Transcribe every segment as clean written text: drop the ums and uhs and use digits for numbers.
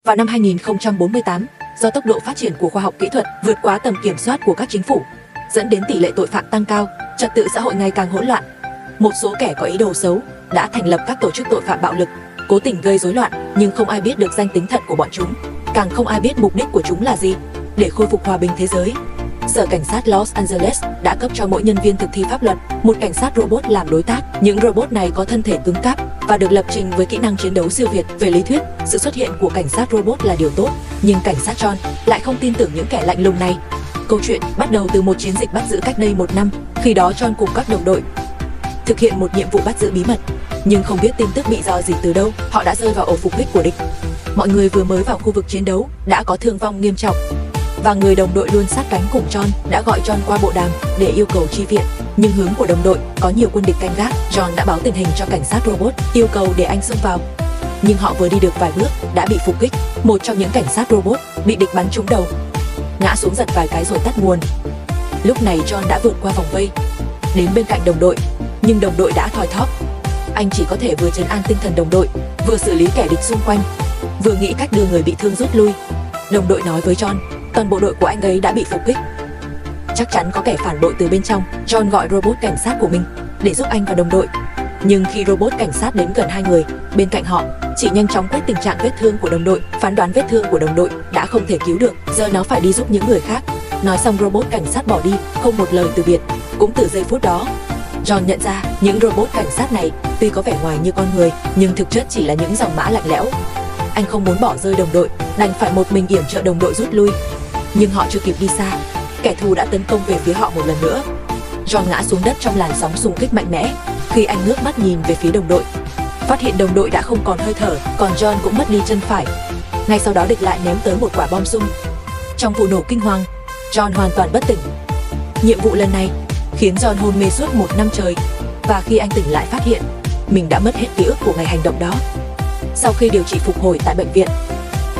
Vào năm 2048, do tốc độ phát triển của khoa học kỹ thuật vượt quá tầm kiểm soát của các chính phủ, dẫn đến tỷ lệ tội phạm tăng cao, trật tự xã hội ngày càng hỗn loạn. Một số kẻ có ý đồ xấu đã thành lập các tổ chức tội phạm bạo lực, cố tình gây rối loạn, nhưng không ai biết được danh tính thật của bọn chúng, càng không ai biết mục đích của chúng là gì. Để khôi phục hòa bình thế giới, Sở Cảnh sát Los Angeles đã cấp cho mỗi nhân viên thực thi pháp luật một cảnh sát robot làm đối tác. Những robot này có thân thể cứng cáp và được lập trình với kỹ năng chiến đấu siêu việt. Về lý thuyết, sự xuất hiện của cảnh sát robot là điều tốt, nhưng cảnh sát John lại không tin tưởng những kẻ lạnh lùng này. Câu chuyện bắt đầu từ một chiến dịch bắt giữ cách đây 1 năm. Khi đó John cùng các đồng đội thực hiện một nhiệm vụ bắt giữ bí mật, nhưng không biết tin tức bị rò rỉ từ đâu, họ đã rơi vào ổ phục kích của địch. Mọi người vừa mới vào khu vực chiến đấu đã có thương vong nghiêm trọng, và người đồng đội luôn sát cánh cùng John đã gọi John qua bộ đàm để yêu cầu chi viện. Nhưng hướng của đồng đội có nhiều quân địch canh gác. John đã báo tình hình cho cảnh sát robot, yêu cầu để anh xông vào. Nhưng họ vừa đi được vài bước đã bị phục kích. Một trong những cảnh sát robot bị địch bắn trúng đầu, ngã xuống giật vài cái rồi tắt nguồn. Lúc này John đã vượt qua vòng vây đến bên cạnh đồng đội, nhưng đồng đội đã thoi thóp. Anh chỉ có thể vừa trấn an tinh thần đồng đội, vừa xử lý kẻ địch xung quanh, vừa nghĩ cách đưa người bị thương rút lui. Đồng đội nói với John, toàn bộ đội của anh ấy đã bị phục kích, chắc chắn có kẻ phản bội từ bên trong. John gọi robot cảnh sát của mình để giúp anh và đồng đội. Nhưng khi robot cảnh sát đến gần 2 người bên cạnh họ, chỉ nhanh chóng quét tình trạng vết thương của đồng đội, phán đoán vết thương của đồng đội đã không thể cứu được, giờ nó phải đi giúp những người khác. Nói xong robot cảnh sát bỏ đi, không một lời từ biệt. Cũng từ giây phút đó, John nhận ra những robot cảnh sát này tuy có vẻ ngoài như con người, nhưng thực chất chỉ là những dòng mã lạnh lẽo. Anh không muốn bỏ rơi đồng đội, đành phải một mình yểm trợ đồng đội rút lui. Nhưng họ chưa kịp đi xa, kẻ thù đã tấn công về phía họ một lần nữa. John ngã xuống đất trong làn sóng xung kích mạnh mẽ. Khi anh ngước mắt nhìn về phía đồng đội, phát hiện đồng đội đã không còn hơi thở, còn John cũng mất đi chân phải. Ngay sau đó địch lại ném tới một quả bom xung. Trong vụ nổ kinh hoàng, John hoàn toàn bất tỉnh. Nhiệm vụ lần này khiến John hôn mê suốt 1 năm trời, và khi anh tỉnh lại phát hiện mình đã mất hết ký ức của ngày hành động đó. Sau khi điều trị phục hồi tại bệnh viện,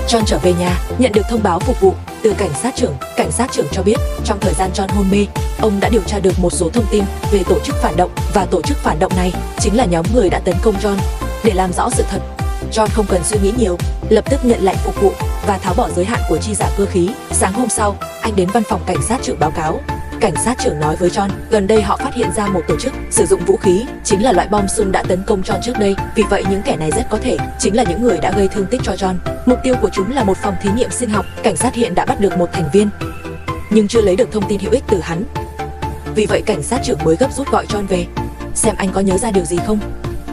John trở về nhà, nhận được thông báo phục vụ từ cảnh sát trưởng. Cảnh sát trưởng cho biết trong thời gian John hôn mê, ông đã điều tra được một số thông tin về tổ chức phản động, và tổ chức phản động này chính là nhóm người đã tấn công John. Để làm rõ sự thật, John không cần suy nghĩ nhiều, lập tức nhận lệnh phục vụ và tháo bỏ giới hạn của chi giả cơ khí. Sáng hôm sau, anh đến văn phòng cảnh sát trưởng báo cáo. Cảnh sát trưởng nói với John, gần đây họ phát hiện ra một tổ chức sử dụng vũ khí, chính là loại bom xung đã tấn công John trước đây. Vì vậy những kẻ này rất có thể chính là những người đã gây thương tích cho John. Mục tiêu của chúng là một phòng thí nghiệm sinh học. Cảnh sát hiện đã bắt được một thành viên, nhưng chưa lấy được thông tin hữu ích từ hắn. Vì vậy cảnh sát trưởng mới gấp rút gọi John về, xem anh có nhớ ra điều gì không.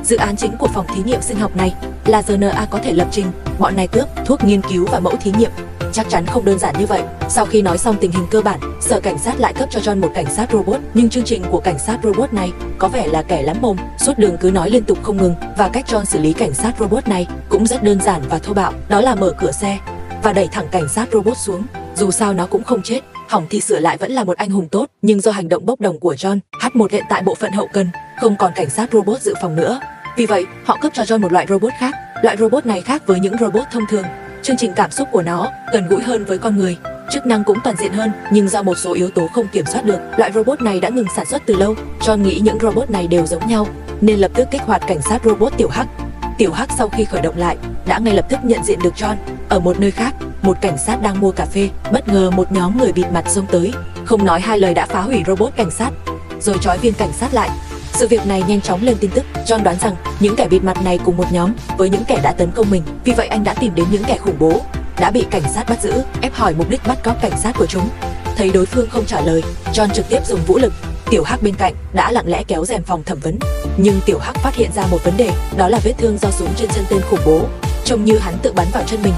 Dự án chính của phòng thí nghiệm sinh học này là RNA có thể lập trình bọn này cướp thuốc nghiên cứu và mẫu thí nghiệm. Chắc chắn không đơn giản như vậy. Sau khi nói xong tình hình cơ bản, sở cảnh sát lại cấp cho John một cảnh sát robot. Nhưng chương trình của cảnh sát robot này có vẻ là kẻ lắm mồm, suốt đường cứ nói liên tục không ngừng. Và cách John xử lý cảnh sát robot này cũng rất đơn giản và thô bạo, đó là mở cửa xe và đẩy thẳng cảnh sát robot xuống. Dù sao nó cũng không chết, hỏng thì sửa lại vẫn là một anh hùng tốt. Nhưng do hành động bốc đồng của John, H1 hiện tại bộ phận hậu cần không còn cảnh sát robot dự phòng nữa. Vì vậy họ cấp cho John một loại robot khác. Loại robot này khác với những robot thông thường. Chương trình cảm xúc của nó gần gũi hơn với con người, chức năng cũng toàn diện hơn, nhưng do một số yếu tố không kiểm soát được, loại robot này đã ngừng sản xuất từ lâu. John nghĩ những robot này đều giống nhau, nên lập tức kích hoạt cảnh sát robot Tiểu Hắc. Tiểu Hắc sau khi khởi động lại, đã ngay lập tức nhận diện được John. Ở một nơi khác, một cảnh sát đang mua cà phê, bất ngờ một nhóm người bịt mặt xông tới, không nói hai lời đã phá hủy robot cảnh sát, rồi trói viên cảnh sát lại. Sự việc này nhanh chóng lên tin tức. John đoán rằng những kẻ bịt mặt này cùng một nhóm với những kẻ đã tấn công mình. Vì vậy anh đã tìm đến những kẻ khủng bố đã bị cảnh sát bắt giữ, ép hỏi mục đích bắt cóc cảnh sát của chúng. Thấy đối phương không trả lời, John trực tiếp dùng vũ lực. Tiểu Hắc bên cạnh đã lặng lẽ kéo rèm phòng thẩm vấn. Nhưng Tiểu Hắc phát hiện ra một vấn đề, đó là vết thương do súng trên chân tên khủng bố, trông như hắn tự bắn vào chân mình.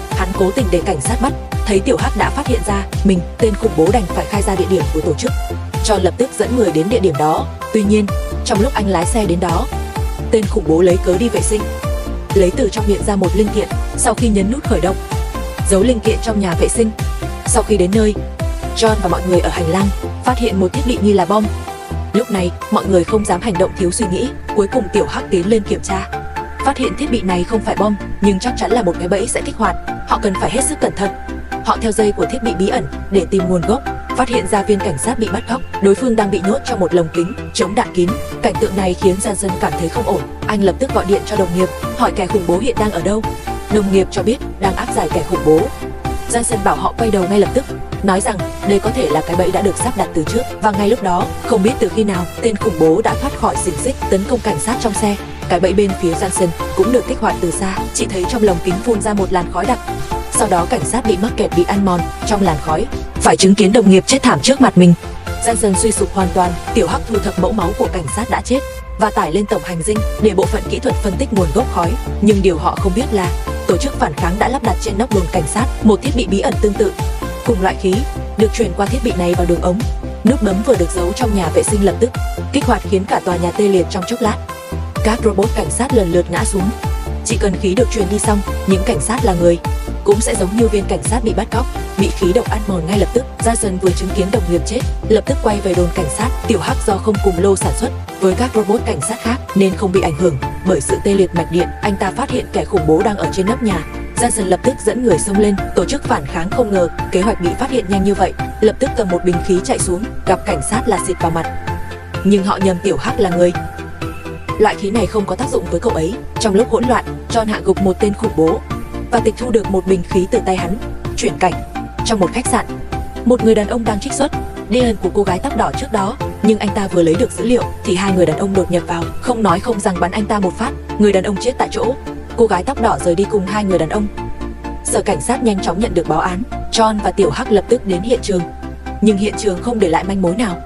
Hắn cố tình để cảnh sát bắt. Thấy Tiểu Hắc đã phát hiện ra mình, tên khủng bố đành phải khai ra địa điểm của tổ chức. John lập tức dẫn người đến địa điểm đó. Tuy nhiên, trong lúc anh lái xe đến đó, tên khủng bố lấy cớ đi vệ sinh, lấy từ trong miệng ra một linh kiện. Sau khi nhấn nút khởi động, giấu linh kiện trong nhà vệ sinh. Sau khi đến nơi, John và mọi người ở hành lang phát hiện một thiết bị nghi là bom. Lúc này, mọi người không dám hành động thiếu suy nghĩ. Cuối cùng Tiểu Hắc tiến lên kiểm tra, phát hiện thiết bị này không phải bom, nhưng chắc chắn là một cái bẫy sẽ kích hoạt. Họ cần phải hết sức cẩn thận. Họ theo dây của thiết bị bí ẩn để tìm nguồn gốc, phát hiện ra viên cảnh sát bị bắt cóc, đối phương đang bị nhốt trong một lồng kính chống đạn kín. Cảnh tượng này khiến Johnson cảm thấy không ổn. Anh lập tức gọi điện cho đồng nghiệp, hỏi kẻ khủng bố hiện đang ở đâu. Đồng nghiệp cho biết đang áp giải kẻ khủng bố. Johnson bảo họ quay đầu ngay lập tức, nói rằng đây có thể là cái bẫy đã được sắp đặt từ trước. Và ngay lúc đó, không biết từ khi nào, tên khủng bố đã thoát khỏi xiềng xích tấn công cảnh sát trong xe. Cái bẫy bên phía Johnson cũng được kích hoạt từ xa, chỉ thấy trong lồng kính phun ra một làn khói đặc. Sau đó cảnh sát bị mắc kẹt bị ăn mòn trong làn khói, phải chứng kiến đồng nghiệp chết thảm trước mặt mình. Johnson suy sụp hoàn toàn. Tiểu Hắc thu thập mẫu máu của cảnh sát đã chết và tải lên tổng hành dinh để bộ phận kỹ thuật phân tích nguồn gốc khói. Nhưng điều họ không biết là tổ chức phản kháng đã lắp đặt trên nóc đồn cảnh sát một thiết bị bí ẩn tương tự. Cùng loại khí được truyền qua thiết bị này vào đường ống. Nút bấm vừa được giấu trong nhà vệ sinh lập tức kích hoạt khiến cả tòa nhà tê liệt trong chốc lát. Các robot cảnh sát lần lượt ngã xuống. Chỉ cần khí được truyền đi xong, những cảnh sát là người cũng sẽ giống như viên cảnh sát bị bắt cóc, bị khí độc ăn mòn ngay lập tức. Jason vừa chứng kiến đồng nghiệp chết, lập tức quay về đồn cảnh sát. Tiểu Hắc do không cùng lô sản xuất với các robot cảnh sát khác nên không bị ảnh hưởng bởi sự tê liệt mạch điện. Anh ta phát hiện kẻ khủng bố đang ở trên nóc nhà. Jason lập tức dẫn người xông lên. Tổ chức phản kháng không ngờ kế hoạch bị phát hiện nhanh như vậy, lập tức cầm một bình khí chạy xuống, gặp cảnh sát là xịt vào mặt. Nhưng họ nhầm Tiểu Hắc là người. Loại khí này không có tác dụng với cậu ấy. Trong lúc hỗn loạn, John hạ gục một tên khủng bố và tịch thu được một bình khí từ tay hắn. Chuyển cảnh trong một khách sạn, một người đàn ông đang trích xuất DNA của cô gái tóc đỏ trước đó, nhưng anh ta vừa lấy được dữ liệu thì hai người đàn ông đột nhập vào, không nói không rằng bắn anh ta một phát. Người đàn ông chết tại chỗ. Cô gái tóc đỏ rời đi cùng hai người đàn ông. Sở cảnh sát nhanh chóng nhận được báo án. John và Tiểu Hắc lập tức đến hiện trường, nhưng hiện trường không để lại manh mối nào,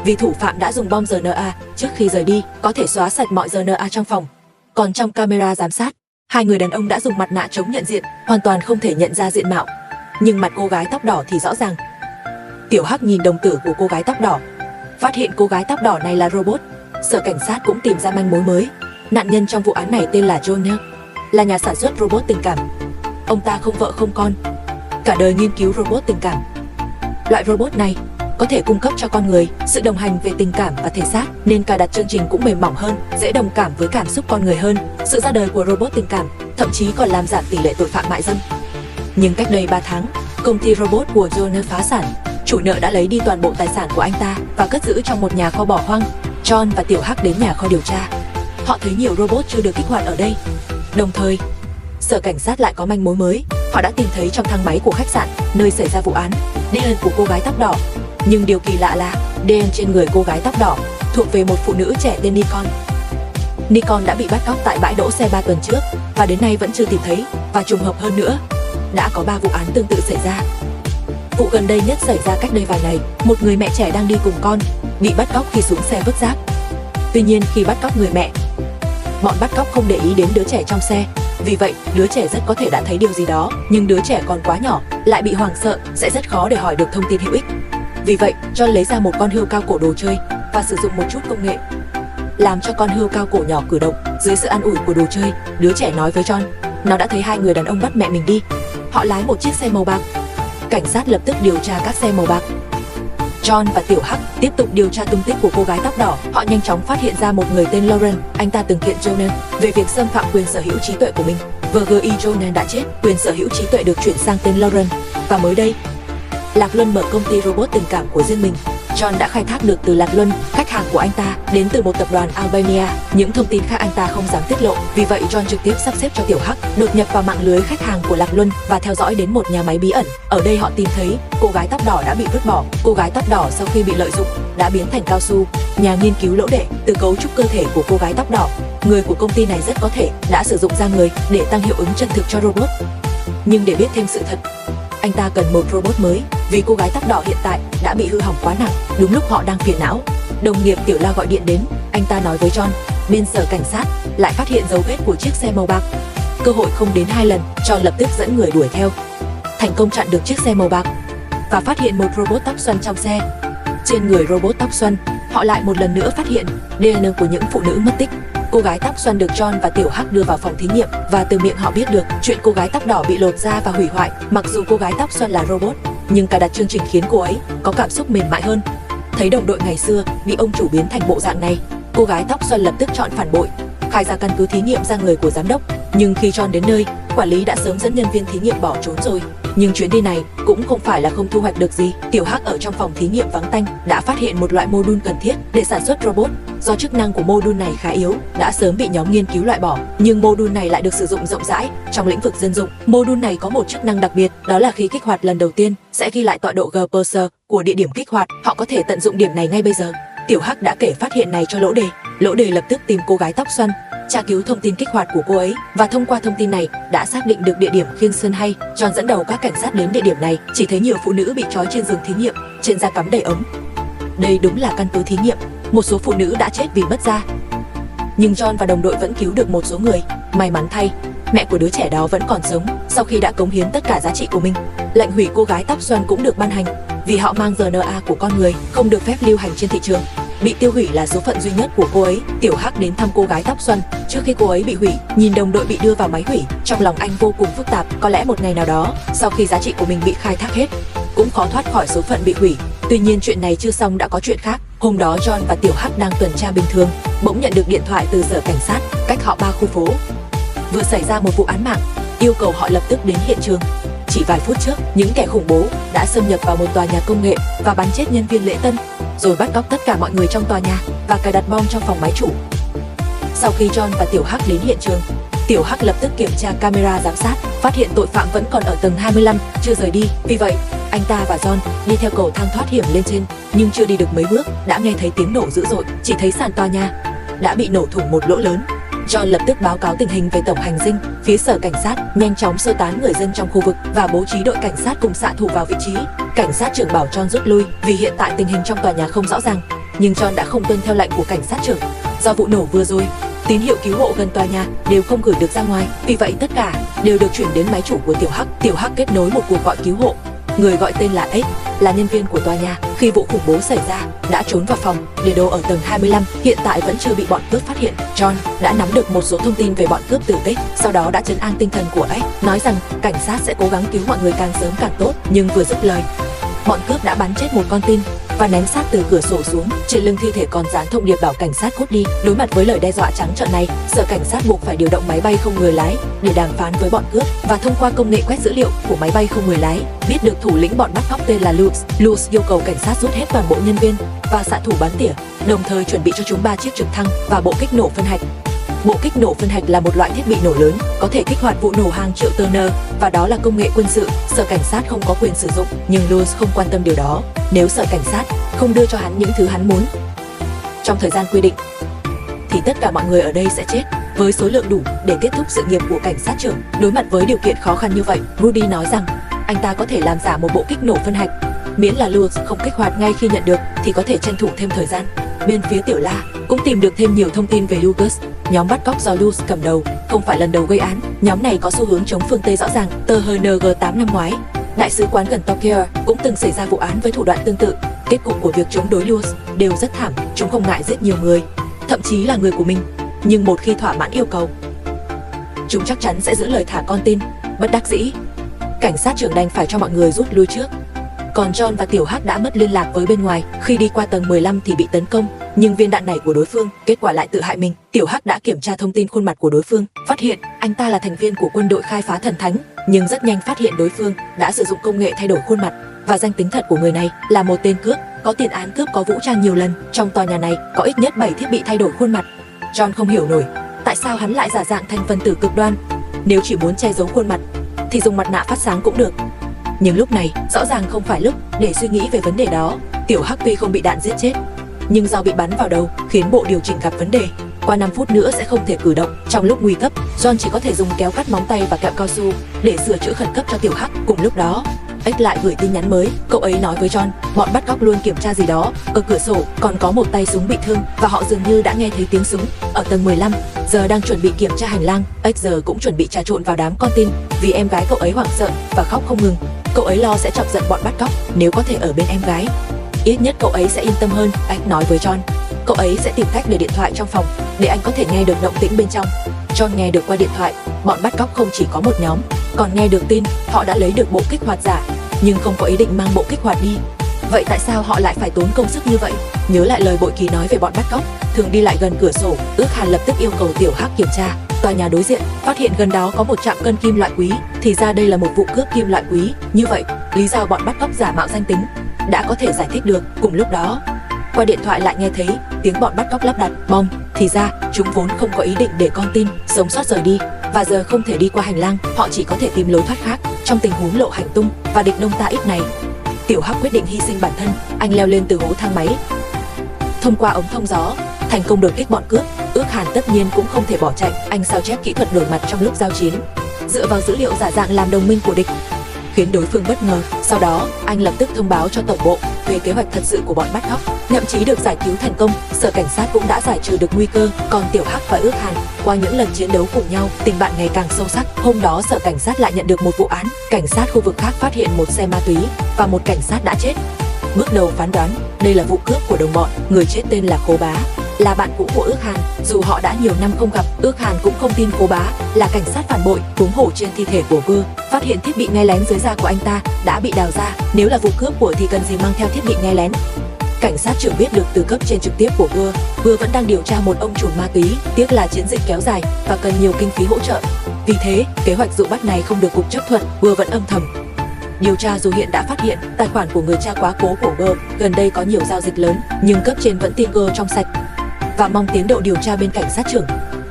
vì thủ phạm đã dùng bom RNA trước khi rời đi, có thể xóa sạch mọi RNA trong phòng. Còn trong camera giám sát, hai người đàn ông đã dùng mặt nạ chống nhận diện, hoàn toàn không thể nhận ra diện mạo. Nhưng mặt cô gái tóc đỏ thì rõ ràng. Tiểu Hắc nhìn đồng tử của cô gái tóc đỏ, phát hiện cô gái tóc đỏ này là robot. Sở cảnh sát cũng tìm ra manh mối mới. Nạn nhân trong vụ án này tên là Jonah, là nhà sản xuất robot tình cảm. Ông ta không vợ không con, cả đời nghiên cứu robot tình cảm. Loại robot này có thể cung cấp cho con người sự đồng hành về tình cảm và thể xác, nên cài đặt chương trình cũng mềm mỏng hơn, dễ đồng cảm với cảm xúc con người hơn. Sự ra đời của robot tình cảm thậm chí còn làm giảm tỷ lệ tội phạm mại dâm. Nhưng cách đây 3 tháng, công ty robot của Jonah phá sản. Chủ nợ đã lấy đi toàn bộ tài sản của anh ta và cất giữ trong một nhà kho bỏ hoang. John và Tiểu Hắc đến nhà kho điều tra. Họ thấy nhiều robot chưa được kích hoạt ở đây. Đồng thời, sở cảnh sát lại có manh mối mới. Họ đã tìm thấy trong thang máy của khách sạn nơi xảy ra vụ án DNA của cô gái tóc đỏ. Nhưng điều kỳ lạ là DNA trên người cô gái tóc đỏ thuộc về một phụ nữ trẻ tên Nikon. Nikon đã bị bắt cóc tại bãi đỗ xe 3 tuần trước và đến nay vẫn chưa tìm thấy. Và trùng hợp hơn nữa, đã có 3 vụ án tương tự xảy ra. Vụ gần đây nhất xảy ra cách đây vài ngày, một người mẹ trẻ đang đi cùng con bị bắt cóc khi xuống xe vứt rác. Tuy nhiên khi bắt cóc người mẹ, bọn bắt cóc không để ý đến đứa trẻ trong xe. Vì vậy, đứa trẻ rất có thể đã thấy điều gì đó, nhưng đứa trẻ còn quá nhỏ, lại bị hoảng sợ, sẽ rất khó để hỏi được thông tin hữu ích. Vì vậy, John lấy ra một con hươu cao cổ đồ chơi và sử dụng một chút công nghệ làm cho con hươu cao cổ nhỏ cử động. Dưới sự an ủi của đồ chơi, đứa trẻ nói với John, nó đã thấy hai người đàn ông bắt mẹ mình đi. Họ lái một chiếc xe màu bạc. Cảnh sát lập tức điều tra các xe màu bạc. John và Tiểu Hắc tiếp tục điều tra tung tích của cô gái tóc đỏ. Họ nhanh chóng phát hiện ra một người tên Lauren. Anh ta từng kiện Jonah về việc xâm phạm quyền sở hữu trí tuệ của mình. VGI Jonah đã chết, quyền sở hữu trí tuệ được chuyển sang tên Lauren. Và mới đây, Lạc Luân mở công ty robot tình cảm của riêng mình. John đã khai thác được từ Lạc Luân, khách hàng của anh ta đến từ một tập đoàn Albania. Những thông tin khác anh ta không dám tiết lộ. Vì vậy John trực tiếp sắp xếp cho Tiểu Hắc đột nhập vào mạng lưới khách hàng của Lạc Luân và theo dõi đến một nhà máy bí ẩn. Ở đây họ tìm thấy cô gái tóc đỏ đã bị vứt bỏ. Cô gái tóc đỏ sau khi bị lợi dụng đã biến thành cao su. Nhà nghiên cứu lỗ đẻ từ cấu trúc cơ thể của cô gái tóc đỏ. Người của công ty này rất có thể đã sử dụng da người để tăng hiệu ứng chân thực cho robot. Nhưng để biết thêm sự thật, anh ta cần một robot mới, vì cô gái tóc đỏ hiện tại đã bị hư hỏng quá nặng. Đúng lúc họ đang phiền não, đồng nghiệp Tiểu La gọi điện đến. Anh ta nói với John, bên sở cảnh sát lại phát hiện dấu vết của chiếc xe màu bạc. Cơ hội không đến 2 lần, John lập tức dẫn người đuổi theo, thành công chặn được chiếc xe màu bạc và phát hiện một robot tóc xoăn trong xe. Trên người robot tóc xoăn, họ lại một lần nữa phát hiện DNA của những phụ nữ mất tích. Cô gái tóc xoăn được John và Tiểu Hắc đưa vào phòng thí nghiệm và từ miệng họ biết được chuyện cô gái tóc đỏ bị lột da và hủy hoại. Mặc dù cô gái tóc xoăn là robot, nhưng cài đặt chương trình khiến cô ấy có cảm xúc mềm mại hơn. Thấy đồng đội ngày xưa bị ông chủ biến thành bộ dạng này, cô gái tóc xoăn lập tức chọn phản bội, khai ra căn cứ thí nghiệm da người của giám đốc. Nhưng khi John đến nơi, quản lý đã sớm dẫn nhân viên thí nghiệm bỏ trốn rồi. Nhưng chuyến đi này cũng không phải là không thu hoạch được gì. Tiểu Hắc ở trong phòng thí nghiệm vắng tanh đã phát hiện một loại mô đun cần thiết để sản xuất robot. do chức năng của mô đun này khá yếu, đã sớm bị nhóm nghiên cứu loại bỏ, nhưng mô đun này lại được sử dụng rộng rãi trong lĩnh vực dân dụng. Mô đun này có một chức năng đặc biệt, đó là khi kích hoạt lần đầu tiên sẽ ghi lại tọa độ GPS của địa điểm kích hoạt. Họ có thể tận dụng điểm này ngay bây giờ. Tiểu Hắc đã kể phát hiện này cho Lỗ Đề. Lỗ Đề lập tức tìm cô gái tóc xoăn, tra cứu thông tin kích hoạt của cô ấy, và thông qua thông tin này đã xác định được địa điểm khiên sơn hay. John dẫn đầu các cảnh sát đến địa điểm này, chỉ thấy nhiều phụ nữ bị trói trên giường thí nghiệm, trên da cắm đầy ống. Đây đúng là căn cứ thí nghiệm, một số phụ nữ đã chết vì mất da. Nhưng John và đồng đội vẫn cứu được một số người. May mắn thay, mẹ của đứa trẻ đó vẫn còn sống sau khi đã cống hiến tất cả giá trị của mình. Lệnh hủy cô gái tóc xoăn cũng được ban hành, vì họ mang RNA của con người, không được phép lưu hành trên thị trường. Bị tiêu hủy là số phận duy nhất của cô ấy. Tiểu Hắc đến thăm cô gái tóc xoăn trước khi cô ấy bị hủy, nhìn đồng đội bị đưa vào máy hủy, trong lòng anh vô cùng phức tạp. Có lẽ một ngày nào đó, sau khi giá trị của mình bị khai thác hết, cũng khó thoát khỏi số phận bị hủy. Tuy nhiên chuyện này chưa xong đã có chuyện khác. Hôm đó John và Tiểu Hắc đang tuần tra bình thường, bỗng nhận được điện thoại từ sở cảnh sát cách họ 3 khu phố. Vừa xảy ra một vụ án mạng, yêu cầu họ lập tức đến hiện trường. Chỉ vài phút trước, những kẻ khủng bố đã xâm nhập vào một tòa nhà công nghệ và bắn chết nhân viên lễ tân, rồi bắt cóc tất cả mọi người trong tòa nhà và cài đặt bom trong phòng máy chủ. Sau khi John và Tiểu Hắc đến hiện trường, Tiểu Hắc lập tức kiểm tra camera giám sát, phát hiện tội phạm vẫn còn ở tầng 25, chưa rời đi. Vì vậy, anh ta và John đi theo cầu thang thoát hiểm lên trên, nhưng chưa đi được mấy bước đã nghe thấy tiếng nổ dữ dội. Chỉ thấy sàn tòa nhà đã bị nổ thủng một lỗ lớn. John lập tức báo cáo tình hình về tổng hành dinh. Phía sở cảnh sát nhanh chóng sơ tán người dân trong khu vực và bố trí đội cảnh sát cùng xạ thủ vào vị trí. Cảnh sát trưởng bảo John rút lui vì hiện tại tình hình trong tòa nhà không rõ ràng, nhưng John đã không tuân theo lệnh của cảnh sát trưởng. Do vụ nổ vừa rồi, tín hiệu cứu hộ gần tòa nhà đều không gửi được ra ngoài, vì vậy tất cả đều được chuyển đến máy chủ của Tiểu Hắc. Tiểu Hắc kết nối một cuộc gọi cứu hộ. Người gọi tên là X, là nhân viên của tòa nhà. Khi vụ khủng bố xảy ra, đã trốn vào phòng để đồ ở tầng 25, hiện tại vẫn chưa bị bọn cướp phát hiện. John đã nắm được một số thông tin về bọn cướp từ X, sau đó đã trấn an tinh thần của X, nói rằng cảnh sát sẽ cố gắng cứu mọi người càng sớm càng tốt. Nhưng vừa dứt lời, bọn cướp đã bắn chết một con tin và ném xác từ cửa sổ xuống. Trên lưng thi thể còn dán thông điệp bảo cảnh sát cút đi. Đối mặt với lời đe dọa trắng trợn này, sở cảnh sát buộc phải điều động máy bay không người lái để đàm phán với bọn cướp, và thông qua công nghệ quét dữ liệu của máy bay không người lái, biết được thủ lĩnh bọn bắt cóc tên là Luz. Luz yêu cầu cảnh sát rút hết toàn bộ nhân viên và xạ thủ bắn tỉa, đồng thời chuẩn bị cho chúng 3 chiếc trực thăng và bộ kích nổ phân hạch. Bộ kích nổ phân hạch là một loại thiết bị nổ lớn có thể kích hoạt vụ nổ hàng triệu turner, và đó là công nghệ quân sự sở cảnh sát không có quyền sử dụng. Nhưng Luz không quan tâm điều đó. Nếu sở cảnh sát không đưa cho hắn những thứ hắn muốn trong thời gian quy định, thì tất cả mọi người ở đây sẽ chết, với số lượng đủ để kết thúc sự nghiệp của cảnh sát trưởng. Đối mặt với điều kiện khó khăn như vậy, Rudy nói rằng anh ta có thể làm giả một bộ kích nổ phân hạch, miễn là Luz không kích hoạt ngay khi nhận được thì có thể tranh thủ thêm thời gian. Bên phía Tiểu La cũng tìm được thêm nhiều thông tin về Lucas. Nhóm bắt cóc do Luz cầm đầu không phải lần đầu gây án. Nhóm này có xu hướng chống phương Tây rõ ràng. Tờ HNG8 năm ngoái, đại sứ quán gần Tokyo cũng từng xảy ra vụ án với thủ đoạn tương tự. Kết cục của việc chống đối Luz đều rất thảm. Chúng không ngại giết nhiều người, thậm chí là người của mình. Nhưng một khi thỏa mãn yêu cầu, chúng chắc chắn sẽ giữ lời thả con tin. Bất đắc dĩ, cảnh sát trưởng đành phải cho mọi người rút lui trước. Còn John và Tiểu Hắc đã mất liên lạc với bên ngoài. Khi đi qua tầng 15 thì bị tấn công, nhưng viên đạn này của đối phương kết quả lại tự hại mình. Tiểu Hắc đã kiểm tra thông tin khuôn mặt của đối phương, phát hiện anh ta là thành viên của quân đội khai phá thần thánh, nhưng rất nhanh phát hiện đối phương đã sử dụng công nghệ thay đổi khuôn mặt, và danh tính thật của người này là một tên cướp có tiền án cướp có vũ trang nhiều lần. Trong tòa nhà này có ít nhất 7 thiết bị thay đổi khuôn mặt. John không hiểu nổi tại sao hắn lại giả dạng thành phần tử cực đoan. Nếu chỉ muốn che giấu khuôn mặt thì dùng mặt nạ phát sáng cũng được, nhưng lúc này rõ ràng không phải lúc để suy nghĩ về vấn đề đó. Tiểu Hắc tuy không bị đạn giết chết, nhưng do bị bắn vào đầu khiến bộ điều chỉnh gặp vấn đề. Qua 5 phút nữa sẽ không thể cử động. Trong lúc nguy cấp, John chỉ có thể dùng kéo cắt móng tay và kẹo cao su để sửa chữa khẩn cấp cho Tiểu Hắc. Cùng lúc đó, X lại gửi tin nhắn mới. Cậu ấy nói với John, bọn bắt cóc luôn kiểm tra gì đó ở cửa sổ, còn có một tay súng bị thương, và họ dường như đã nghe thấy tiếng súng ở tầng 15. Giờ đang chuẩn bị kiểm tra hành lang. X giờ cũng chuẩn bị trà trộn vào đám con tin, vì em gái cậu ấy hoảng sợ và khóc không ngừng. Cậu ấy lo sẽ chọc giận bọn bắt cóc. Nếu có thể ở bên em gái, ít nhất cậu ấy sẽ yên tâm hơn. Anh nói với John, cậu ấy sẽ tìm cách để điện thoại trong phòng để anh có thể nghe được động tĩnh bên trong. John nghe được qua điện thoại, bọn bắt cóc không chỉ có một nhóm, còn nghe được tin họ đã lấy được bộ kích hoạt giả, nhưng không có ý định mang bộ kích hoạt đi. Vậy tại sao họ lại phải tốn công sức như vậy? Nhớ lại lời Bội Kỳ nói về bọn bắt cóc thường đi lại gần cửa sổ, Ước Hàn lập tức yêu cầu Tiểu Hắc kiểm tra tòa nhà đối diện, phát hiện gần đó có một trạm cân kim loại quý. Thì ra đây là một vụ cướp kim loại quý. Như vậy, lý do bọn bắt cóc giả mạo danh tính đã có thể giải thích được. Cùng lúc đó, qua điện thoại lại nghe thấy tiếng bọn bắt cóc lắp đặt bom. Thì ra chúng vốn không có ý định để con tin sống sót rời đi, và giờ không thể đi qua hành lang, họ chỉ có thể tìm lối thoát khác trong tình huống lộ hành tung và địch nông ta ít này. Tiểu Hắc quyết định hy sinh bản thân, anh leo lên từ hố thang máy, thông qua ống thông gió thành công đột kích bọn cướp. Ước Hàn tất nhiên cũng không thể bỏ chạy, anh sao chép kỹ thuật đổi mặt trong lúc giao chiến, dựa vào dữ liệu giả dạng làm đồng minh của địch, khiến đối phương bất ngờ. Sau đó anh lập tức thông báo cho tổng bộ về kế hoạch thật sự của bọn bắt cóc, thậm chí được giải cứu thành công. Sở cảnh sát cũng đã giải trừ được nguy cơ, còn Tiểu Hắc và Ước Hàn qua những lần chiến đấu cùng nhau, tình bạn ngày càng sâu sắc. Hôm đó sở cảnh sát lại nhận được một vụ án, cảnh sát khu vực khác phát hiện một xe ma túy và một cảnh sát đã chết. Bước đầu phán đoán đây là vụ cướp của đồng bọn, người chết tên là Cố Bá, là bạn cũ của Ước Hàn. Dù họ đã nhiều năm không gặp, Ước Hàn cũng không tin Cố Bá là cảnh sát phản bội. Huống hồ trên thi thể của Vừa phát hiện thiết bị nghe lén dưới da của anh ta đã bị đào ra, nếu là vụ cướp của thì cần gì mang theo thiết bị nghe lén. Cảnh sát trưởng biết được từ cấp trên trực tiếp của Vừa vẫn đang điều tra một ông chủ ma túy, tiếc là chiến dịch kéo dài và cần nhiều kinh phí hỗ trợ. Vì thế kế hoạch dụ bắt này không được cục chấp thuận, Vừa vẫn âm thầm điều tra. Dù hiện đã phát hiện tài khoản của người cha quá cố của Vừa gần đây có nhiều giao dịch lớn, nhưng cấp trên vẫn tin Vừa trong sạch và mong tiến độ điều tra bên cảnh sát trưởng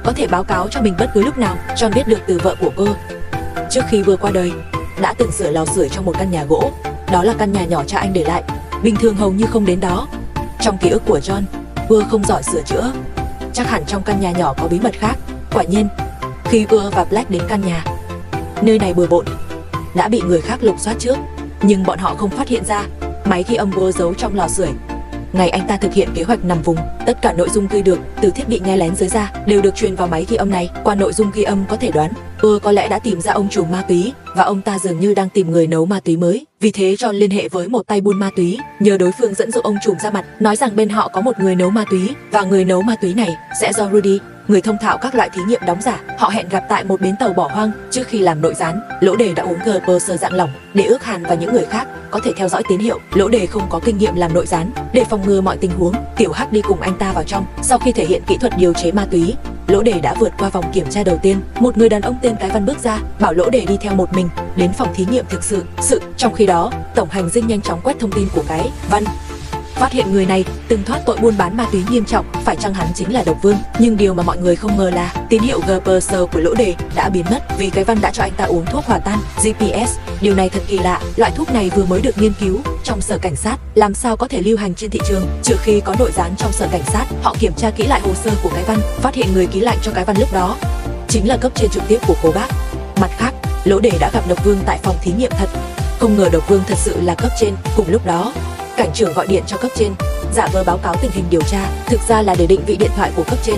có thể báo cáo cho mình bất cứ lúc nào. John biết được từ vợ của Vừa trước khi Vừa qua đời đã từng sửa lò sưởi trong một căn nhà gỗ, đó là căn nhà nhỏ cha anh để lại, bình thường hầu như không đến đó. Trong ký ức của John, Vừa không giỏi sửa chữa, chắc hẳn trong căn nhà nhỏ có bí mật khác. Quả nhiên khi Vừa và Black đến căn nhà, nơi này bừa bộn, đã bị người khác lục soát trước, nhưng bọn họ không phát hiện ra máy ghi âm Vừa giấu trong lò sưởi. Ngày anh ta thực hiện kế hoạch nằm vùng, tất cả nội dung ghi được từ thiết bị nghe lén dưới da đều được truyền vào máy ghi âm này. Qua nội dung ghi âm có thể đoán Vừa có lẽ đã tìm ra ông chủ ma túy, và ông ta dường như đang tìm người nấu ma túy mới. Vì thế John liên hệ với một tay buôn ma túy, nhờ đối phương dẫn dụ ông trùm ra mặt, nói rằng bên họ có một người nấu ma túy, và người nấu ma túy này sẽ do Rudy, người thông thạo các loại thí nghiệm đóng giả. Họ hẹn gặp tại một bến tàu bỏ hoang. Trước khi làm nội gián, Lỗ Đề đã uống GPS dạng lỏng để Ước Hàn và những người khác có thể theo dõi tín hiệu. Lỗ Đề không có kinh nghiệm làm nội gián, để phòng ngừa mọi tình huống, Tiểu Hắc đi cùng anh ta vào trong. Sau khi thể hiện kỹ thuật điều chế ma túy, Lỗ Đề đã vượt qua vòng kiểm tra đầu tiên. Một người đàn ông tên Cái Văn bước ra, bảo Lỗ Đề đi theo một mình đến phòng thí nghiệm thực sự. Trong khi đó, tổng hành dinh nhanh chóng quét thông tin của Cái Văn, phát hiện người này từng thoát tội buôn bán ma túy nghiêm trọng. Phải chăng hắn chính là Độc Vương? Nhưng điều mà mọi người không ngờ là tín hiệu GPS của Lỗ Đề đã biến mất vì Cái Văn đã cho anh ta uống thuốc hòa tan GPS. Điều này thật kỳ lạ, loại thuốc này vừa mới được nghiên cứu trong sở cảnh sát, làm sao có thể lưu hành trên thị trường? Trừ khi có nội gián trong sở cảnh sát. Họ kiểm tra kỹ lại hồ sơ của Cái Văn, phát hiện người ký lạnh cho Cái Văn lúc đó chính là cấp trên trực tiếp của Cố Bác. Mặt khác, Lỗ Đề đã gặp Độc Vương tại phòng thí nghiệm thật, không ngờ Độc Vương thật sự là cấp trên. Cùng lúc đó, cảnh trưởng gọi điện cho cấp trên, giả vờ báo cáo tình hình điều tra, thực ra là để định vị điện thoại của cấp trên.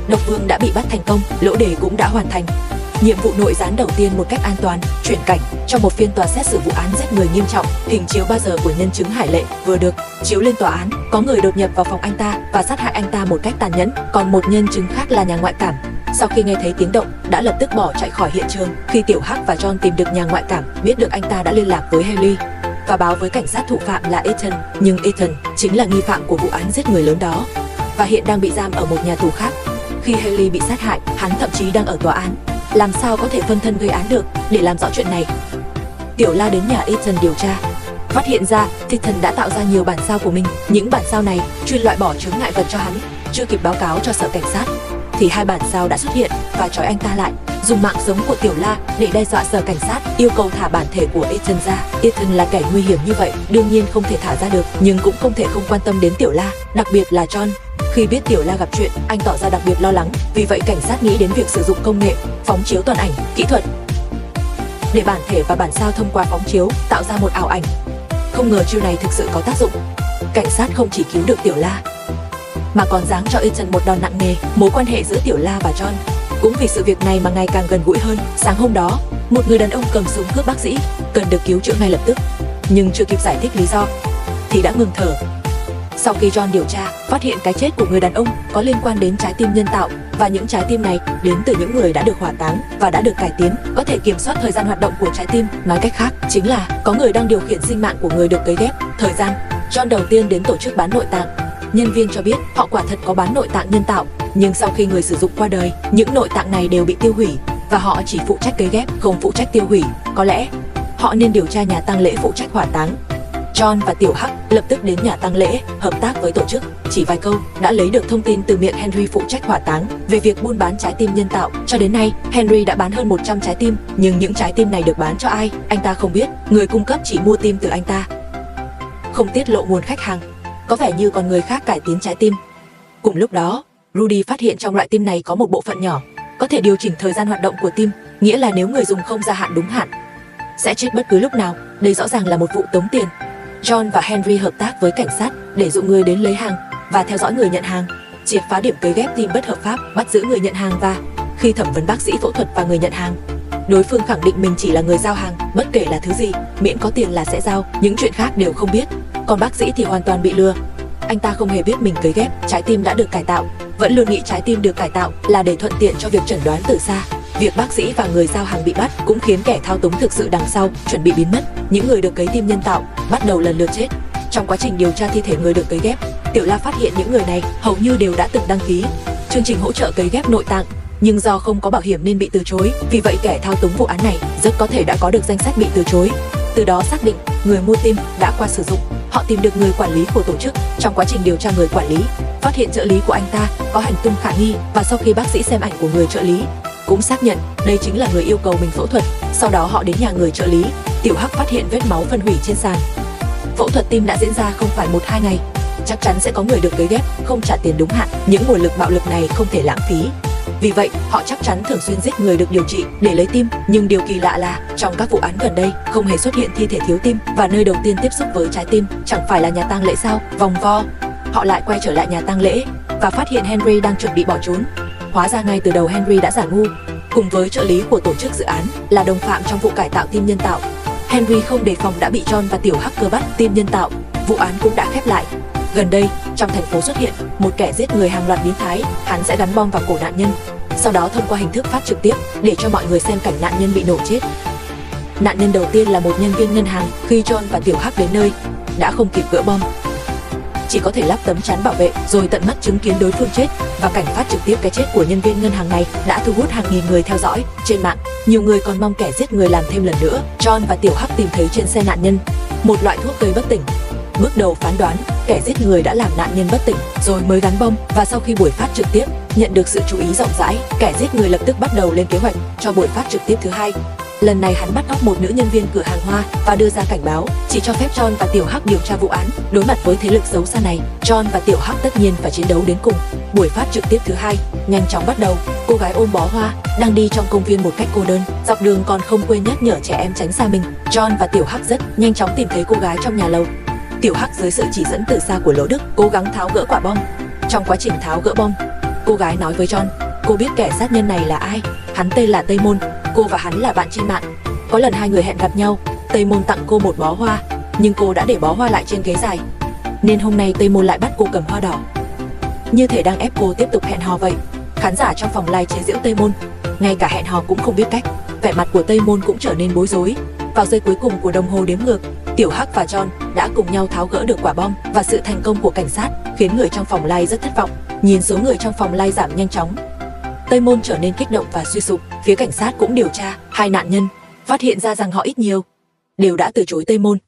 Độc Vương đã bị bắt thành công, Lỗ Đề cũng đã hoàn thành nhiệm vụ nội gián đầu tiên một cách an toàn. Chuyển cảnh trong một phiên tòa xét xử vụ án giết người nghiêm trọng, hình chiếu 3 giờ của nhân chứng Hải Lệ vừa được chiếu lên tòa án. Có người đột nhập vào phòng anh ta và sát hại anh ta một cách tàn nhẫn, còn một nhân chứng khác là nhà ngoại cảm, sau khi nghe thấy tiếng động đã lập tức bỏ chạy khỏi hiện trường. Khi Tiểu Hắc và John tìm được nhà ngoại cảm, biết được anh ta đã liên lạc với Haley và báo với cảnh sát thủ phạm là Ethan, nhưng Ethan chính là nghi phạm của vụ án giết người lớn đó và hiện đang bị giam ở một nhà tù khác. Khi Haley bị sát hại, hắn thậm chí đang ở tòa án, làm sao có thể phân thân gây án được? Để làm rõ chuyện này, Tiểu La đến nhà Ethan điều tra, phát hiện ra Ethan đã tạo ra nhiều bản sao của mình. Những bản sao này chuyên loại bỏ chướng ngại vật cho hắn. Chưa kịp báo cáo cho sở cảnh sát thì 2 bản sao đã xuất hiện và trói anh ta lại, dùng mạng sống của Tiểu La để đe dọa sở cảnh sát, yêu cầu thả bản thể của Ethan ra. Ethan là kẻ nguy hiểm như vậy, đương nhiên không thể thả ra được, nhưng cũng không thể không quan tâm đến Tiểu La, đặc biệt là John. Khi biết Tiểu La gặp chuyện, anh tỏ ra đặc biệt lo lắng, vì vậy cảnh sát nghĩ đến việc sử dụng công nghệ phóng chiếu toàn ảnh kỹ thuật để bản thể và bản sao thông qua phóng chiếu tạo ra một ảo ảnh. Không ngờ chiêu này thực sự có tác dụng. Cảnh sát không chỉ cứu được Tiểu La mà còn giáng cho Ethan một đòn nặng nề. Mối quan hệ giữa Tiểu La và John cũng vì sự việc này mà ngày càng gần gũi hơn. Sáng hôm đó, một người đàn ông cầm súng cướp bác sĩ, cần được cứu chữa ngay lập tức, nhưng chưa kịp giải thích lý do thì đã ngừng thở. Sau khi John điều tra, phát hiện cái chết của người đàn ông có liên quan đến trái tim nhân tạo, và những trái tim này đến từ những người đã được hỏa táng và đã được cải tiến, có thể kiểm soát thời gian hoạt động của trái tim. Nói cách khác, chính là có người đang điều khiển sinh mạng của người được cấy ghép. Thời gian, John đầu tiên đến tổ chức bán nội tạng. Nhân viên cho biết họ quả thật có bán nội tạng nhân tạo, nhưng sau khi người sử dụng qua đời, những nội tạng này đều bị tiêu hủy và họ chỉ phụ trách cấy ghép, không phụ trách tiêu hủy. Có lẽ họ nên điều tra nhà tang lễ phụ trách hỏa táng. John và Tiểu Hắc lập tức đến nhà tang lễ, hợp tác với tổ chức. Chỉ vài câu đã lấy được thông tin từ miệng Henry phụ trách hỏa táng về việc buôn bán trái tim nhân tạo. Cho đến nay, Henry đã bán hơn 100 trái tim, nhưng những trái tim này được bán cho ai, anh ta không biết. Người cung cấp chỉ mua tim từ anh ta, không tiết lộ nguồn khách hàng, có vẻ như còn người khác cải tiến trái tim. Cùng lúc đó, Rudy phát hiện trong loại tim này có một bộ phận nhỏ có thể điều chỉnh thời gian hoạt động của tim, nghĩa là nếu người dùng không gia hạn đúng hạn sẽ chết bất cứ lúc nào. Đây rõ ràng là một vụ tống tiền. John và Henry hợp tác với cảnh sát để dụ người đến lấy hàng và theo dõi người nhận hàng, triệt phá điểm cấy ghép tim bất hợp pháp, bắt giữ người nhận hàng. Và khi thẩm vấn bác sĩ phẫu thuật và người nhận hàng, đối phương khẳng định mình chỉ là người giao hàng, bất kể là thứ gì, miễn có tiền là sẽ giao, những chuyện khác đều không biết. Còn bác sĩ thì hoàn toàn bị lừa. Anh ta không hề biết mình cấy ghép trái tim đã được cải tạo, vẫn luôn nghĩ trái tim được cải tạo là để thuận tiện cho việc chẩn đoán từ xa. Việc bác sĩ và người giao hàng bị bắt cũng khiến kẻ thao túng thực sự đằng sau chuẩn bị biến mất. Những người được cấy tim nhân tạo bắt đầu lần lượt chết. Trong quá trình điều tra thi thể người được cấy ghép, Tiểu La phát hiện những người này hầu như đều đã từng đăng ký chương trình hỗ trợ cấy ghép nội tạng, nhưng do không có bảo hiểm nên bị từ chối. Vì vậy kẻ thao túng vụ án này rất có thể đã có được danh sách bị từ chối, từ đó xác định người mua tim đã qua sử dụng. Họ tìm được người quản lý của tổ chức. Trong quá trình điều tra người quản lý, phát hiện trợ lý của anh ta có hành tung khả nghi, và sau khi bác sĩ xem ảnh của người trợ lý, cũng xác nhận đây chính là người yêu cầu mình phẫu thuật. Sau đó họ đến nhà người trợ lý. Tiểu Hắc phát hiện vết máu phân hủy trên sàn. Phẫu thuật tim đã diễn ra không phải 1-2 ngày, chắc chắn sẽ có người được cấy ghép không trả tiền đúng hạn. Những nguồn lực bạo lực này không thể lãng phí, vì vậy họ chắc chắn thường xuyên giết người được điều trị để lấy tim. Nhưng điều kỳ lạ là trong các vụ án gần đây không hề xuất hiện thi thể thiếu tim, và nơi đầu tiên tiếp xúc với trái tim chẳng phải là nhà tang lễ sao? Vòng vo, họ lại quay trở lại nhà tang lễ và phát hiện Henry đang chuẩn bị bỏ trốn. Hóa ra ngay từ đầu Henry đã giả ngu, cùng với trợ lý của tổ chức dự án là đồng phạm trong vụ cải tạo tim nhân tạo. Henry không đề phòng đã bị John và Tiểu Hắc cơ bắt tim nhân tạo. Vụ án cũng đã khép lại. Gần đây, trong thành phố xuất hiện một kẻ giết người hàng loạt biến thái. Hắn sẽ gắn bom vào cổ nạn nhân, sau đó thông qua hình thức phát trực tiếp để cho mọi người xem cảnh nạn nhân bị nổ chết. Nạn nhân đầu tiên là một nhân viên ngân hàng. Khi John và Tiểu Hắc đến nơi, đã không kịp gỡ bom, chỉ có thể lắp tấm chắn bảo vệ rồi tận mắt chứng kiến đối phương chết. Và cảnh phát trực tiếp cái chết của nhân viên ngân hàng này đã thu hút hàng nghìn người theo dõi trên mạng. Nhiều người còn mong kẻ giết người làm thêm lần nữa. John và Tiểu Hắc tìm thấy trên xe nạn nhân một loại thuốc gây bất tỉnh. Bước đầu phán đoán kẻ giết người đã làm nạn nhân bất tỉnh rồi mới gắn bom. Và sau khi buổi phát trực tiếp nhận được sự chú ý rộng rãi, kẻ giết người lập tức bắt đầu lên kế hoạch cho buổi phát trực tiếp thứ hai. Lần này hắn bắt cóc một nữ nhân viên cửa hàng hoa và đưa ra cảnh báo chỉ cho phép John và Tiểu Hắc điều tra vụ án. Đối mặt với thế lực xấu xa này, John và Tiểu Hắc tất nhiên phải chiến đấu đến cùng. Buổi phát trực tiếp thứ hai nhanh chóng bắt đầu. Cô gái ôm bó hoa đang đi trong công viên một cách cô đơn, dọc đường còn không quên nhắc nhở trẻ em tránh xa mình. John và Tiểu Hắc rất nhanh chóng tìm thấy cô gái trong nhà lầu. Tiểu Hắc dưới sự chỉ dẫn từ xa của Lỗ Đức cố gắng tháo gỡ quả bom. Trong quá trình tháo gỡ bom, cô gái nói với John cô biết kẻ sát nhân này là ai. Hắn tên là Tây Môn. Cô và hắn là bạn trên mạng. Có lần hai người hẹn gặp nhau, Tây Môn tặng cô một bó hoa, nhưng cô đã để bó hoa lại trên ghế dài, nên hôm nay Tây Môn lại bắt cô cầm hoa đỏ, như thể đang ép cô tiếp tục hẹn hò vậy. Khán giả trong phòng live chế giễu Tây Môn, ngay cả hẹn hò cũng không biết cách. Vẻ mặt của Tây Môn cũng trở nên bối rối. Vào giây cuối cùng của đồng hồ đếm ngược, Tiểu Hắc và John đã cùng nhau tháo gỡ được quả bom, và sự thành công của cảnh sát khiến người trong phòng live rất thất vọng. Nhìn số người trong phòng live giảm nhanh chóng, Tây Môn trở nên kích động và suy sụp. Phía cảnh sát cũng điều tra hai nạn nhân, phát hiện ra rằng họ ít nhiều đều đã từ chối Tây Môn.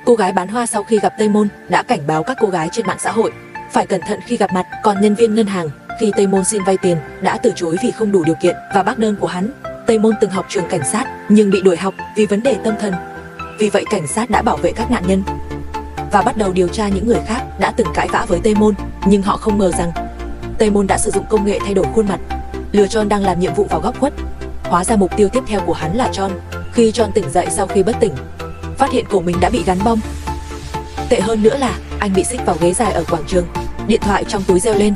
Cô gái bán hoa sau khi gặp Tây Môn đã cảnh báo các cô gái trên mạng xã hội phải cẩn thận khi gặp mặt. Còn nhân viên ngân hàng khi Tây Môn xin vay tiền đã từ chối vì không đủ điều kiện và bác đơn của hắn. Tây Môn từng học trường cảnh sát nhưng bị đuổi học vì vấn đề tâm thần. Vì vậy cảnh sát đã bảo vệ các nạn nhân và bắt đầu điều tra những người khác đã từng cãi vã với Tây Môn. Nhưng họ không ngờ rằng Tây Môn đã sử dụng công nghệ thay đổi khuôn mặt, lừa John đang làm nhiệm vụ vào góc khuất. Hóa ra mục tiêu tiếp theo của hắn là John. Khi John tỉnh dậy sau khi bất tỉnh, phát hiện cổ mình đã bị gắn bom. Tệ hơn nữa là anh bị xích vào ghế dài ở quảng trường. Điện thoại trong túi reo lên,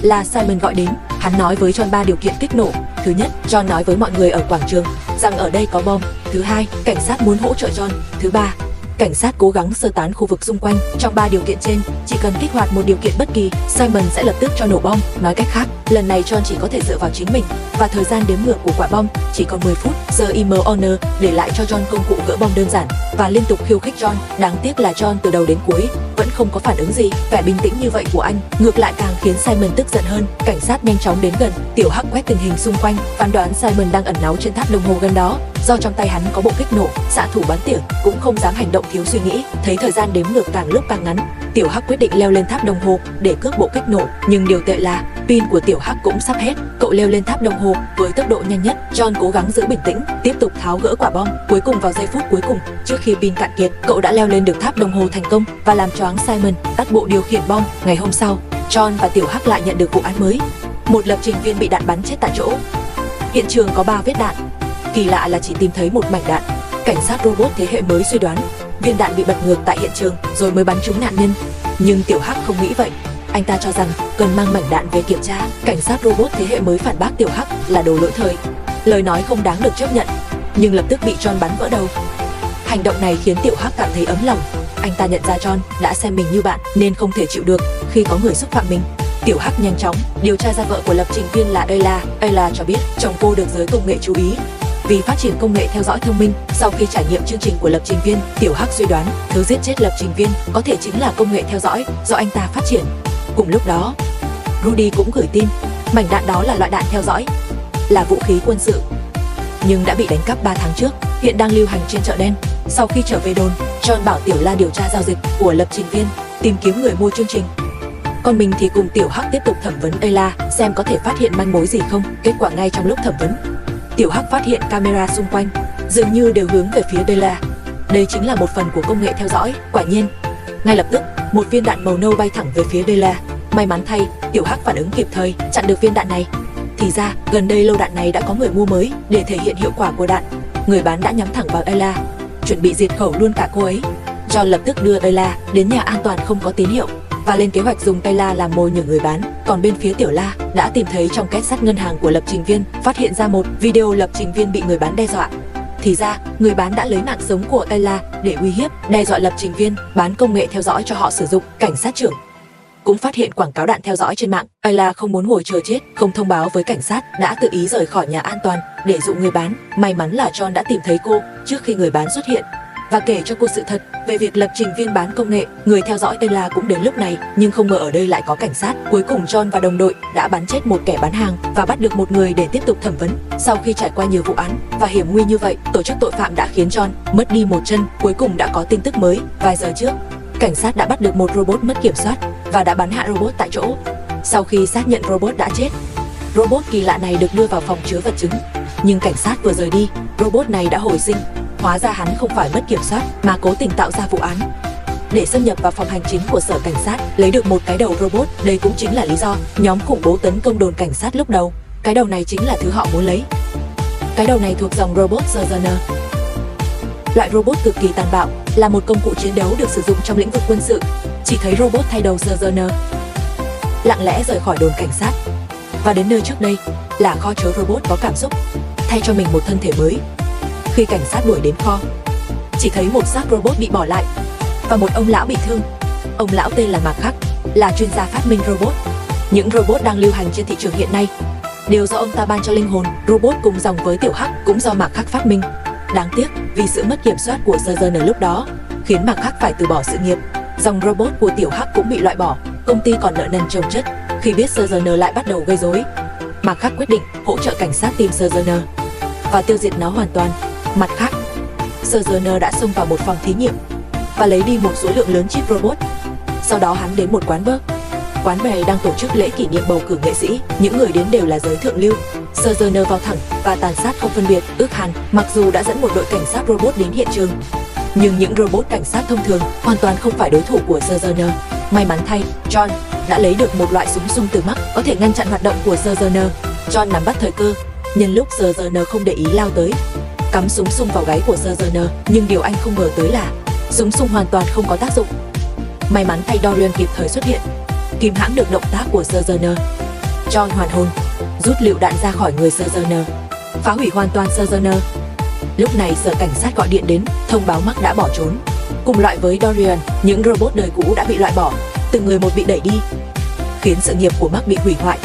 là Simon gọi đến. Hắn nói với John 3 điều kiện kích nổ. Thứ nhất, John nói với mọi người ở quảng trường rằng ở đây có bom. Thứ hai, cảnh sát muốn hỗ trợ John. Thứ ba, cảnh sát cố gắng sơ tán khu vực xung quanh. Trong 3 điều kiện trên, chỉ cần kích hoạt một điều kiện bất kỳ, Simon sẽ lập tức cho nổ bom. Nói cách khác, lần này John chỉ có thể dựa vào chính mình, và thời gian đếm ngược của quả bom chỉ còn 10 phút. Giờ Honor để lại cho John công cụ gỡ bom đơn giản và liên tục khiêu khích John. Đáng tiếc là John từ đầu đến cuối vẫn không có phản ứng gì. Vẻ bình tĩnh như vậy của anh ngược lại càng khiến Simon tức giận hơn. Cảnh sát nhanh chóng đến gần. Tiểu Hắc quét tình hình xung quanh, phán đoán Simon đang ẩn náu trên tháp đồng hồ gần đó. do trong tay hắn có bộ kích nổ, xạ thủ bắn tỉa, cũng không dám hành động thiếu suy nghĩ. Thấy thời gian đếm ngược càng lúc càng ngắn, Tiểu Hắc quyết định leo lên tháp đồng hồ để cướp bộ kích nổ, nhưng điều tệ là pin của Tiểu Hắc cũng sắp hết. Cậu leo lên tháp đồng hồ với tốc độ nhanh nhất. John cố gắng giữ bình tĩnh, tiếp tục tháo gỡ quả bom. Cuối cùng vào giây phút cuối cùng, trước khi pin cạn kiệt, cậu đã leo lên được tháp đồng hồ thành công và làm choáng Simon, tắt bộ điều khiển bom. Ngày hôm sau, John và Tiểu Hắc lại nhận được vụ án mới. Một lập trình viên bị đạn bắn chết tại chỗ. Hiện trường có 3 vết đạn. Kỳ lạ là chỉ tìm thấy một mảnh đạn. Cảnh sát robot thế hệ mới suy đoán viên đạn bị bật ngược tại hiện trường rồi mới bắn trúng nạn nhân. Nhưng Tiểu Hắc không nghĩ vậy. Anh ta cho rằng cần mang mảnh đạn về kiểm tra. Cảnh sát robot thế hệ mới phản bác Tiểu Hắc là đồ lỗi thời, lời nói không đáng được chấp nhận, nhưng lập tức bị John bắn vỡ đầu. Hành động này khiến Tiểu Hắc cảm thấy ấm lòng. Anh ta nhận ra John đã xem mình như bạn nên không thể chịu được khi có người xúc phạm mình. Tiểu Hắc nhanh chóng điều tra ra vợ của lập trình viên là Ayla. Ayla cho biết chồng cô được giới công nghệ chú ý vì phát triển công nghệ theo dõi thông minh. Sau khi trải nghiệm chương trình của lập trình viên, Tiểu Hắc suy đoán thứ giết chết lập trình viên có thể chính là công nghệ theo dõi do anh ta phát triển. Cùng lúc đó, Rudy cũng gửi tin mảnh đạn đó là loại đạn theo dõi, là vũ khí quân sự, nhưng đã bị đánh cắp 3 tháng trước, hiện đang lưu hành trên chợ đen. Sau khi trở về đồn, John bảo Tiểu La điều tra giao dịch của lập trình viên, tìm kiếm người mua chương trình. Còn mình thì cùng Tiểu Hắc tiếp tục thẩm vấn Ayla xem có thể phát hiện manh mối gì không. Kết quả ngay trong lúc thẩm vấn, Tiểu Hắc phát hiện camera xung quanh dường như đều hướng về phía Ayla. Đây chính là một phần của công nghệ theo dõi. Quả nhiên, ngay lập tức một viên đạn màu nâu bay thẳng về phía Ayla. May mắn thay, Tiểu Hắc phản ứng kịp thời chặn được viên đạn này. Thì ra gần đây lô đạn này đã có người mua mới. Để thể hiện hiệu quả của đạn, người bán đã nhắm thẳng vào Ayla, chuẩn bị diệt khẩu luôn cả cô ấy. John lập tức đưa Ayla đến nhà an toàn không có tín hiệu và lên kế hoạch dùng Ayla làm mồi nhử người bán. Còn bên phía Tiểu La đã tìm thấy trong két sắt ngân hàng của lập trình viên, phát hiện ra một video lập trình viên bị người bán đe dọa. Thì ra người bán đã lấy mạng sống của Ayla để uy hiếp, đe dọa lập trình viên bán công nghệ theo dõi cho họ sử dụng. Cảnh sát trưởng cũng phát hiện quảng cáo đạn theo dõi trên mạng. Ayla không muốn ngồi chờ chết, không thông báo với cảnh sát, đã tự ý rời khỏi nhà an toàn để dụ người bán. May mắn là John đã tìm thấy cô trước khi người bán xuất hiện và kể cho cô sự thật về việc lập trình viên bán công nghệ. Người theo dõi Ayla cũng đến lúc này, nhưng không ngờ ở đây lại có cảnh sát. Cuối cùng John và đồng đội đã bắn chết một kẻ bán hàng và bắt được một người để tiếp tục thẩm vấn. Sau khi trải qua nhiều vụ án và hiểm nguy như vậy, tổ chức tội phạm đã khiến John mất đi một chân. Cuối cùng đã có tin tức mới. Vài giờ trước, cảnh sát đã bắt được một robot mất kiểm soát và đã bắn hạ robot tại chỗ. Sau khi xác nhận robot đã chết, robot kỳ lạ này được đưa vào phòng chứa vật chứng. Nhưng cảnh sát vừa rời đi, robot này đã hồi sinh. Hóa ra hắn không phải mất kiểm soát mà cố tình tạo ra vụ án để xâm nhập vào phòng hành chính của sở cảnh sát, lấy được một cái đầu robot. Đây cũng chính là lý do nhóm khủng bố tấn công đồn cảnh sát lúc đầu. Cái đầu này chính là thứ họ muốn lấy. Cái đầu này thuộc dòng robot Sojourner. Loại robot cực kỳ tàn bạo, là một công cụ chiến đấu được sử dụng trong lĩnh vực quân sự. Chỉ thấy robot thay đầu Sojourner lặng lẽ rời khỏi đồn cảnh sát và đến nơi trước đây là kho chứa robot có cảm xúc, thay cho mình một thân thể mới. Khi cảnh sát đuổi đến kho, chỉ thấy một xác robot bị bỏ lại và một ông lão bị thương. Ông lão tên là Mạc Khắc, là chuyên gia phát minh robot. Những robot đang lưu hành trên thị trường hiện nay đều do ông ta ban cho linh hồn. Robot cùng dòng với Tiểu Hắc cũng do Mạc Khắc phát minh. Đáng tiếc vì sự mất kiểm soát của Sojourner lúc đó khiến Mạc Khắc phải từ bỏ sự nghiệp. Dòng robot của Tiểu Hắc cũng bị loại bỏ. Công ty còn nợ nần chồng chất. Khi biết Sojourner lại bắt đầu gây rối, Mạc Khắc quyết định hỗ trợ cảnh sát tìm Sojourner và tiêu diệt nó hoàn toàn. Mặt khác, Sojourner đã xông vào một phòng thí nghiệm và lấy đi một số lượng lớn chip robot. Sau đó hắn đến một quán bar. Quán bar đang tổ chức lễ kỷ niệm bầu cử nghệ sĩ. Những người đến đều là giới thượng lưu. Sojourner vào thẳng và tàn sát không phân biệt. Ước hẳn mặc dù đã dẫn một đội cảnh sát robot đến hiện trường, nhưng những robot cảnh sát thông thường hoàn toàn không phải đối thủ của Sojourner. May mắn thay, John đã lấy được một loại súng sung từ Mac có thể ngăn chặn hoạt động của Sojourner. John nắm bắt thời cơ, nhân lúc Sojourner không để ý lao tới, cắm súng sung vào gáy của Sojourner. Nhưng điều anh không ngờ tới là súng sung hoàn toàn không có tác dụng. May mắn thay, Dorian kịp thời xuất hiện, kìm hãm được động tác của Sojourner. John hoàn hồn, rút lựu đạn ra khỏi người Sojourner, phá hủy hoàn toàn Sojourner. Lúc này sở cảnh sát gọi điện đến, thông báo Mark đã bỏ trốn. Cùng loại với Dorian, những robot đời cũ đã bị loại bỏ, từng người một bị đẩy đi, khiến sự nghiệp của Mark bị hủy hoại.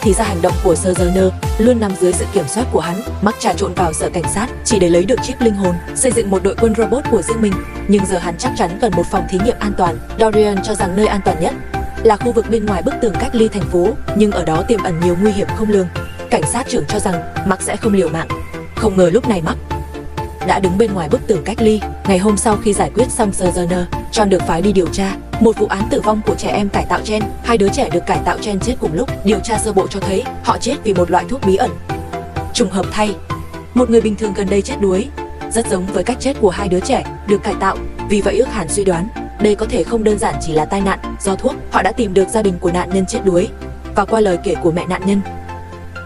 Thì ra hành động của Sojourner luôn nằm dưới sự kiểm soát của hắn. Mark trà trộn vào sở cảnh sát chỉ để lấy được chip linh hồn, xây dựng một đội quân robot của riêng mình. Nhưng giờ hắn chắc chắn cần một phòng thí nghiệm an toàn. Dorian cho rằng nơi an toàn nhất là khu vực bên ngoài bức tường cách ly thành phố, nhưng ở đó tiềm ẩn nhiều nguy hiểm không lường. Cảnh sát trưởng cho rằng Mark sẽ không liều mạng. Không ngờ lúc này Mark đã đứng bên ngoài bức tường cách ly. Ngày hôm sau khi giải quyết xong Sojourner, John được phái đi điều tra một vụ án tử vong của trẻ em cải tạo gen. 2 đứa trẻ được cải tạo gen chết cùng lúc. Điều tra sơ bộ cho thấy họ chết vì một loại thuốc bí ẩn. Trùng hợp thay, một người bình thường gần đây chết đuối, rất giống với cách chết của 2 đứa trẻ được cải tạo. Vì vậy ước hàn suy đoán đây có thể không đơn giản chỉ là tai nạn do thuốc. Họ đã tìm được gia đình của nạn nhân chết đuối, và qua lời kể của mẹ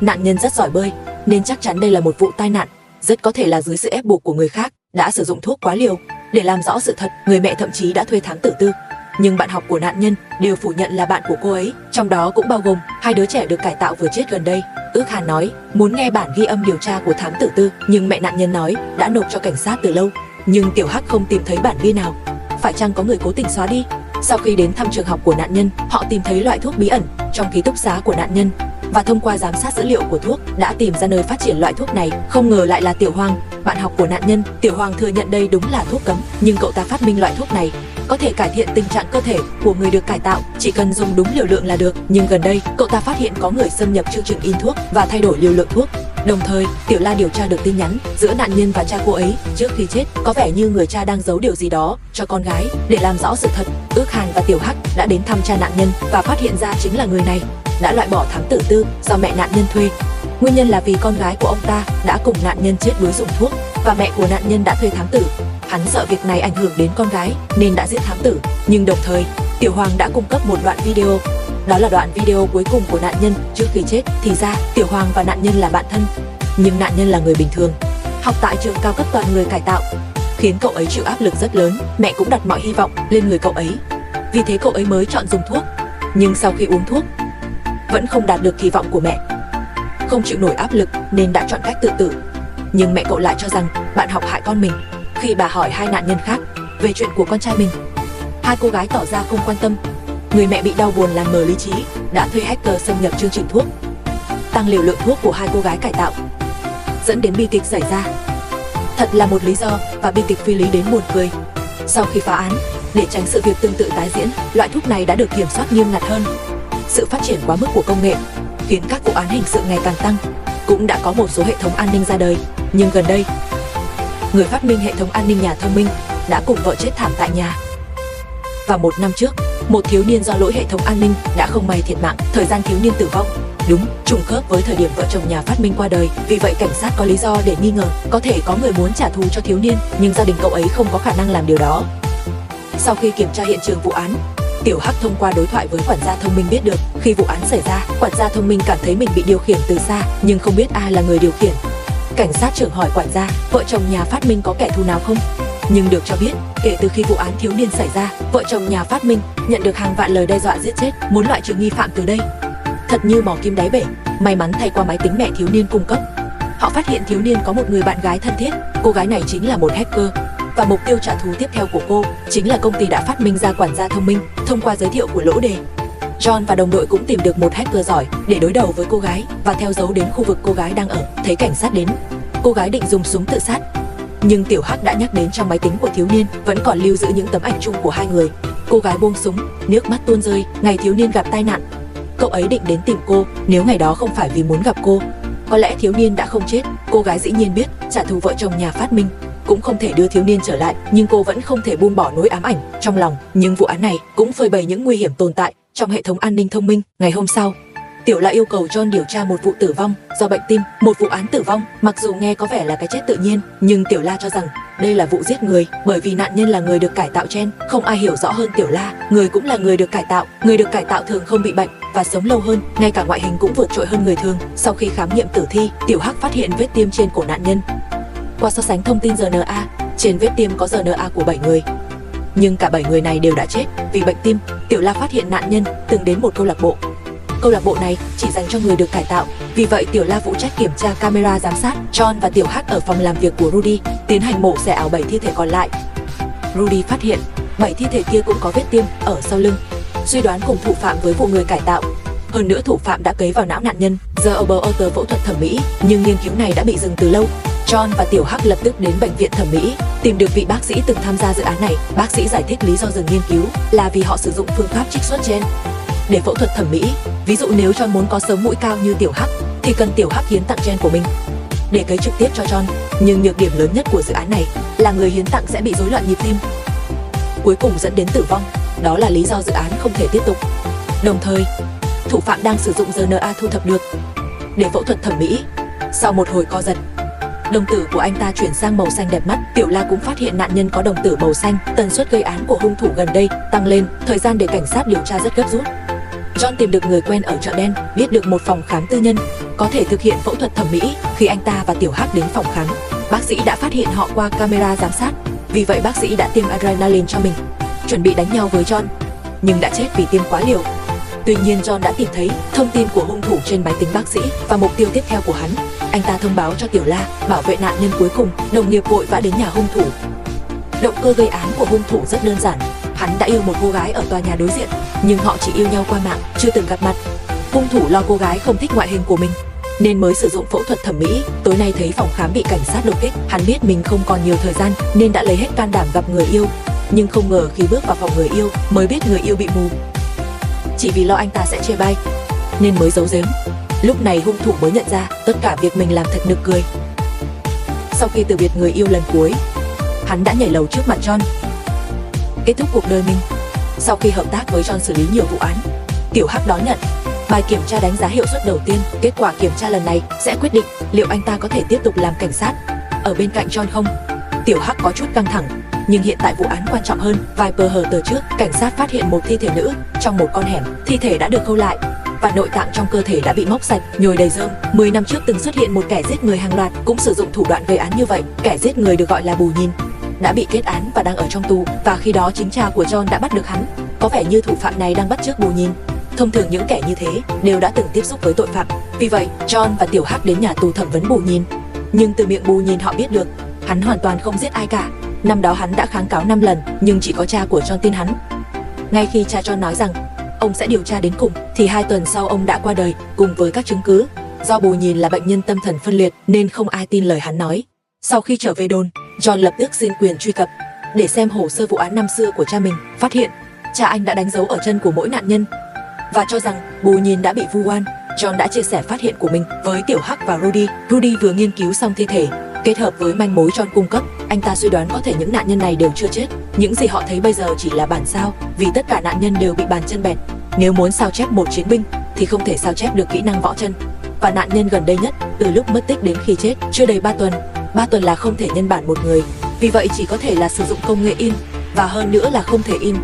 nạn nhân rất giỏi bơi nên chắc chắn đây là một vụ tai nạn. Rất có thể là dưới sự ép buộc của người khác đã sử dụng thuốc quá liều. Để làm rõ sự thật, người mẹ thậm chí đã thuê thám tử tư, nhưng bạn học của nạn nhân đều phủ nhận là bạn của cô ấy, trong đó cũng bao gồm 2 đứa trẻ được cải tạo vừa chết gần đây. Ước hàn nói muốn nghe bản ghi âm điều tra của thám tử tư, nhưng mẹ nạn nhân nói đã nộp cho cảnh sát từ lâu. Nhưng Tiểu Hắc không tìm thấy bản ghi nào. Phải chăng có người cố tình xóa đi? Sau khi đến thăm trường học của nạn nhân, họ tìm thấy loại thuốc bí ẩn trong ký túc xá của nạn nhân, và thông qua giám sát dữ liệu của thuốc đã tìm ra nơi phát triển loại thuốc này. Không ngờ lại là Tiểu Hoàng, bạn học của nạn nhân. Tiểu Hoàng thừa nhận đây đúng là thuốc cấm, nhưng cậu ta phát minh loại thuốc này có thể cải thiện tình trạng cơ thể của người được cải tạo, chỉ cần dùng đúng liều lượng là được. Nhưng gần đây, cậu ta phát hiện có người xâm nhập chương trình in thuốc và thay đổi liều lượng thuốc. Đồng thời, Tiểu La điều tra được tin nhắn giữa nạn nhân và cha cô ấy trước khi chết. Có vẻ như người cha đang giấu điều gì đó cho con gái. Để làm rõ sự thật, Ước Hàn và Tiểu Hắc đã đến thăm cha nạn nhân và phát hiện ra chính là người này đã loại bỏ thám tử tư do mẹ nạn nhân thuê. Nguyên nhân là vì con gái của ông ta đã cùng nạn nhân chết đuối dùng thuốc, và mẹ của nạn nhân đã thuê thám tử. Hắn sợ việc này ảnh hưởng đến con gái nên đã giết thám tử. Nhưng đồng thời, Tiểu Hoàng đã cung cấp một đoạn video. Đó là đoạn video cuối cùng của nạn nhân trước khi chết. Thì ra, Tiểu Hoàng và nạn nhân là bạn thân, nhưng nạn nhân là người bình thường, học tại trường cao cấp toàn người cải tạo, khiến cậu ấy chịu áp lực rất lớn. Mẹ cũng đặt mọi hy vọng lên người cậu ấy, vì thế cậu ấy mới chọn dùng thuốc. Nhưng sau khi uống thuốc, vẫn không đạt được kỳ vọng của mẹ. Không chịu nổi áp lực nên đã chọn cách tự tử. Nhưng mẹ cậu lại cho rằng bạn học hại con mình. Khi bà hỏi 2 nạn nhân khác về chuyện của con trai mình, 2 cô gái tỏ ra không quan tâm. Người mẹ bị đau buồn làm mờ lý trí, đã thuê hacker xâm nhập chương trình thuốc, tăng liều lượng thuốc của 2 cô gái cải tạo, dẫn đến bi kịch xảy ra. Thật là một lý do và bi kịch phi lý đến buồn cười. Sau khi phá án, để tránh sự việc tương tự tái diễn, loại thuốc này đã được kiểm soát nghiêm ngặt hơn. Sự phát triển quá mức của công nghệ khiến các vụ án hình sự ngày càng tăng. Cũng đã có một số hệ thống an ninh ra đời, nhưng gần đây, người phát minh hệ thống an ninh nhà thông minh đã cùng vợ chết thảm tại nhà. Và 1 năm trước, một thiếu niên do lỗi hệ thống an ninh đã không may thiệt mạng. Thời gian thiếu niên tử vong đúng trùng khớp với thời điểm vợ chồng nhà phát minh qua đời. Vì vậy cảnh sát có lý do để nghi ngờ có thể có người muốn trả thù cho thiếu niên, nhưng gia đình cậu ấy không có khả năng làm điều đó. Sau khi kiểm tra hiện trường vụ án, Tiểu Hắc thông qua đối thoại với quản gia thông minh biết được khi vụ án xảy ra, quản gia thông minh cảm thấy mình bị điều khiển từ xa, nhưng không biết ai là người điều khiển. Cảnh sát trưởng hỏi quản gia, vợ chồng nhà phát minh có kẻ thù nào không? Nhưng được cho biết, kể từ khi vụ án thiếu niên xảy ra, vợ chồng nhà phát minh nhận được hàng vạn lời đe dọa giết chết, muốn loại trừ nghi phạm từ đây. Thật như mò kim đáy bể. May mắn thay, qua máy tính mẹ thiếu niên cung cấp, họ phát hiện thiếu niên có một người bạn gái thân thiết. Cô gái này chính là một hacker, và mục tiêu trả thù tiếp theo của cô chính là công ty đã phát minh ra quản gia thông minh. Thông qua giới thiệu của lỗ đề, John và đồng đội cũng tìm được một hacker giỏi để đối đầu với cô gái và theo dấu đến khu vực cô gái đang ở. Thấy cảnh sát đến, cô gái định dùng súng tự sát, nhưng Tiểu Hắc đã nhắc đến trong máy tính của thiếu niên vẫn còn lưu giữ những tấm ảnh chung của 2 người. Cô gái buông súng, nước mắt tuôn rơi. Ngày thiếu niên gặp tai nạn, cậu ấy định đến tìm cô. Nếu ngày đó không phải vì muốn gặp cô, có lẽ thiếu niên đã không chết. Cô gái dĩ nhiên biết trả thù vợ chồng nhà phát minh cũng không thể đưa thiếu niên trở lại, nhưng cô vẫn không thể buông bỏ nỗi ám ảnh trong lòng. Nhưng vụ án này cũng phơi bày những nguy hiểm tồn tại trong hệ thống an ninh thông minh. Ngày hôm sau, Tiểu La yêu cầu John điều tra một vụ tử vong do bệnh tim. Một vụ án tử vong, mặc dù nghe có vẻ là cái chết tự nhiên, nhưng Tiểu La cho rằng đây là vụ giết người, bởi vì nạn nhân là người được cải tạo gen. Không ai hiểu rõ hơn Tiểu La, người cũng là người được cải tạo. Người được cải tạo thường không bị bệnh và sống lâu hơn, ngay cả ngoại hình cũng vượt trội hơn người thường. Sau khi khám nghiệm tử thi, Tiểu Hắc phát hiện vết tiêm trên cổ nạn nhân. Qua so sánh thông tin RNA, trên vết tiêm có RNA của 7 người, nhưng cả 7 người này đều đã chết vì bệnh tim. Tiểu La phát hiện nạn nhân từng đến một câu lạc bộ. Câu lạc bộ này chỉ dành cho người được cải tạo. Vì vậy Tiểu La phụ trách kiểm tra camera giám sát. John và Tiểu Hắc ở phòng làm việc của Rudy tiến hành mổ xẻ áo 7 thi thể còn lại. Rudy phát hiện 7 thi thể kia cũng có vết tiêm ở sau lưng, suy đoán cùng thủ phạm với vụ người cải tạo. Hơn nữa thủ phạm đã cấy vào não nạn nhân, giờ ở bờ author phẫu thuật thẩm mỹ, nhưng nghiên cứu này đã bị dừng từ lâu. John và Tiểu Hắc lập tức đến bệnh viện thẩm mỹ, tìm được vị bác sĩ từng tham gia dự án này. Bác sĩ giải thích lý do dừng nghiên cứu là vì họ sử dụng phương pháp trích xuất gen để phẫu thuật thẩm mỹ. Ví dụ nếu John muốn có sống mũi cao như Tiểu Hắc thì cần Tiểu Hắc hiến tặng gen của mình. để cấy trực tiếp cho John. Nhưng nhược điểm lớn nhất của dự án này là người hiến tặng sẽ bị rối loạn nhịp tim, cuối cùng dẫn đến tử vong. Đó là lý do dự án không thể tiếp tục. Đồng thời, thủ phạm đang sử dụng RNA thu thập được để phẫu thuật thẩm mỹ. Sau một hồi co giật, đồng tử của anh ta chuyển sang màu xanh đẹp mắt. Tiểu La cũng phát hiện nạn nhân có đồng tử màu xanh. Tần suất gây án của hung thủ gần đây tăng lên, thời gian để cảnh sát điều tra rất gấp rút. John tìm được người quen ở chợ đen, biết được một phòng khám tư nhân có thể thực hiện phẫu thuật thẩm mỹ. Khi anh ta và Tiểu Hắc đến phòng khám, bác sĩ đã phát hiện họ qua camera giám sát. Vì vậy bác sĩ đã tiêm adrenaline cho mình, chuẩn bị đánh nhau với John, nhưng đã chết vì tiêm quá liều. Tuy nhiên John đã tìm thấy thông tin của hung thủ trên máy tính bác sĩ và mục tiêu tiếp theo của hắn. Anh ta thông báo cho Tiểu La bảo vệ nạn nhân cuối cùng. Đồng nghiệp vội vã đến nhà hung thủ. Động cơ gây án của hung thủ rất đơn giản. Hắn đã yêu một cô gái ở tòa nhà đối diện, nhưng họ chỉ yêu nhau qua mạng, chưa từng gặp mặt. Hung thủ lo cô gái không thích ngoại hình của mình nên mới sử dụng phẫu thuật thẩm mỹ. Tối nay thấy phòng khám bị cảnh sát đột kích, hắn biết mình không còn nhiều thời gian nên đã lấy hết can đảm gặp người yêu. Nhưng không ngờ khi bước vào phòng người yêu mới biết người yêu bị mù. Chỉ vì lo anh ta sẽ chê bai nên mới giấu giếm. Lúc này hung thủ mới nhận ra tất cả việc mình làm thật nực cười. Sau khi từ biệt người yêu lần cuối, hắn đã nhảy lầu trước mặt John, kết thúc cuộc đời mình. Sau khi hợp tác với John xử lý nhiều vụ án, Tiểu Hắc đón nhận bài kiểm tra đánh giá hiệu suất đầu tiên. Kết quả kiểm tra lần này sẽ quyết định liệu anh ta có thể tiếp tục làm cảnh sát ở bên cạnh John không. Tiểu Hắc có chút căng thẳng, nhưng hiện tại vụ án quan trọng hơn. Vài giờ trước, cảnh sát phát hiện một thi thể nữ trong một con hẻm. Thi thể đã được khâu lại và nội tạng trong cơ thể đã bị móc sạch, nhồi đầy rơm. 10 năm trước từng xuất hiện một kẻ giết người hàng loạt cũng sử dụng thủ đoạn gây án như vậy. Kẻ giết người được gọi là Bù Nhìn đã bị kết án và đang ở trong tù, và khi đó chính cha của John đã bắt được hắn. Có vẻ như thủ phạm này đang bắt chước Bù Nhìn. Thông thường những kẻ như thế đều đã từng tiếp xúc với tội phạm. Vì vậy, John và Tiểu Hắc đến nhà tù thẩm vấn Bù Nhìn. Nhưng từ miệng Bù Nhìn họ biết được hắn hoàn toàn không giết ai cả. Năm đó hắn đã kháng cáo 5 lần, nhưng chỉ có cha của John tin hắn. Ngay khi cha John nói rằng ông sẽ điều tra đến cùng, thì 2 tuần sau ông đã qua đời cùng với các chứng cứ. Do Bù Nhìn là bệnh nhân tâm thần phân liệt nên không ai tin lời hắn nói. Sau khi trở về đồn, John lập tức xin quyền truy cập để xem hồ sơ vụ án năm xưa của cha mình. Phát hiện cha anh đã đánh dấu ở chân của mỗi nạn nhân và cho rằng Bù Nhìn đã bị vu oan. John đã chia sẻ phát hiện của mình với Tiểu Hắc và Rudy. Rudy vừa nghiên cứu xong thi thể, kết hợp với manh mối John cung cấp, anh ta suy đoán có thể những nạn nhân này đều chưa chết. Những gì họ thấy bây giờ chỉ là bản sao, vì tất cả nạn nhân đều bị bàn chân bẹt. Nếu muốn sao chép một chiến binh thì không thể sao chép được kỹ năng võ chân. Và nạn nhân gần đây nhất, từ lúc mất tích đến khi chết, chưa đầy 3 tuần. 3 tuần là không thể nhân bản một người. Vì vậy chỉ có thể là sử dụng công nghệ in, và hơn nữa là không thể in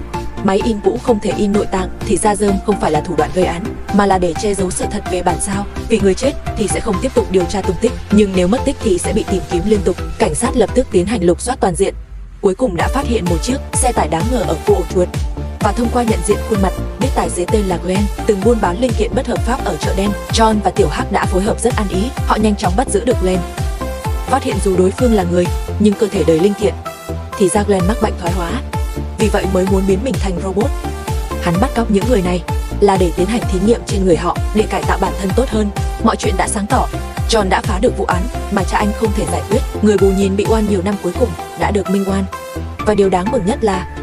máy in cũ, không thể in nội tạng. Thì da rơm không phải là thủ đoạn gây án, mà là để che giấu sự thật về bản sao. Vì người chết thì sẽ không tiếp tục điều tra tung tích, nhưng nếu mất tích thì sẽ bị tìm kiếm liên tục. Cảnh sát lập tức tiến hành lục soát toàn diện, cuối cùng đã phát hiện một chiếc xe tải đáng ngờ ở khu ổ chuột. Và thông qua nhận diện khuôn mặt, biết tài xế tên là Glenn, từng buôn bán linh kiện bất hợp pháp ở chợ đen. John và Tiểu Hắc đã phối hợp rất ăn ý, họ nhanh chóng bắt giữ được Glenn. Phát hiện dù đối phương là người, nhưng cơ thể đầy linh kiện, thì ra Glenn mắc bệnh thoái hóa, vì vậy mới muốn biến mình thành robot. Hắn bắt cóc những người này là để tiến hành thí nghiệm trên người họ để cải tạo bản thân tốt hơn. Mọi chuyện đã sáng tỏ, John đã phá được vụ án mà cha anh không thể giải quyết. Người Bù Nhìn bị oan nhiều năm cuối cùng đã được minh oan. Và điều đáng mừng nhất là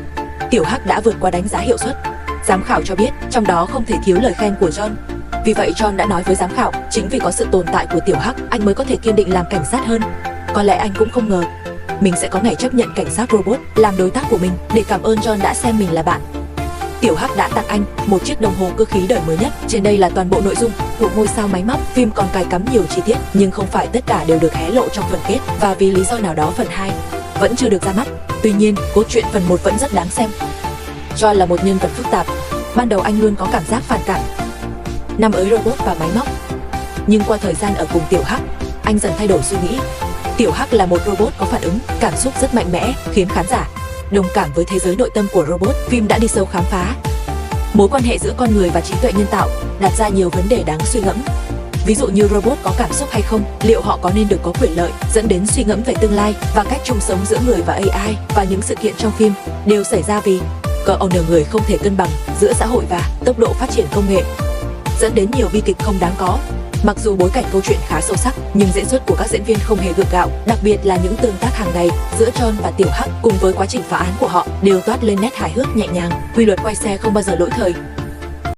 Tiểu Hắc đã vượt qua đánh giá hiệu suất. Giám khảo cho biết trong đó không thể thiếu lời khen của John. Vì vậy John đã nói với giám khảo, chính vì có sự tồn tại của Tiểu Hắc, anh mới có thể kiên định làm cảnh sát hơn. Có lẽ anh cũng không ngờ mình sẽ có ngày chấp nhận cảnh sát robot làm đối tác của mình. Để cảm ơn John đã xem mình là bạn, Tiểu Hắc đã tặng anh một chiếc đồng hồ cơ khí đời mới nhất. Trên đây là toàn bộ nội dung của Ngôi sao máy móc. Phim còn cài cắm nhiều chi tiết, nhưng không phải tất cả đều được hé lộ trong phần kết, và vì lý do nào đó phần 2 vẫn chưa được ra mắt. Tuy nhiên, cốt truyện phần 1 vẫn rất đáng xem. John là một nhân vật phức tạp. Ban đầu anh luôn có cảm giác phản cảm năm ới robot và máy móc, nhưng qua thời gian ở cùng Tiểu Hắc, anh dần thay đổi suy nghĩ. Tiểu Hắc là một robot có phản ứng cảm xúc rất mạnh mẽ, khiến khán giả đồng cảm với thế giới nội tâm của robot. Phim đã đi sâu khám phá mối quan hệ giữa con người và trí tuệ nhân tạo, đặt ra nhiều vấn đề đáng suy ngẫm. Ví dụ như robot có cảm xúc hay không, liệu họ có nên được có quyền lợi, dẫn đến suy ngẫm về tương lai và cách chung sống giữa người và AI. Và những sự kiện trong phim đều xảy ra vì con người không thể cân bằng giữa xã hội và tốc độ phát triển công nghệ, dẫn đến nhiều bi kịch không đáng có. Mặc dù bối cảnh câu chuyện khá sâu sắc, nhưng diễn xuất của các diễn viên không hề gượng gạo, đặc biệt là những tương tác hàng ngày giữa John và Tiểu Hắc cùng với quá trình phá án của họ đều toát lên nét hài hước nhẹ nhàng. Quy luật quay xe không bao giờ lỗi thời,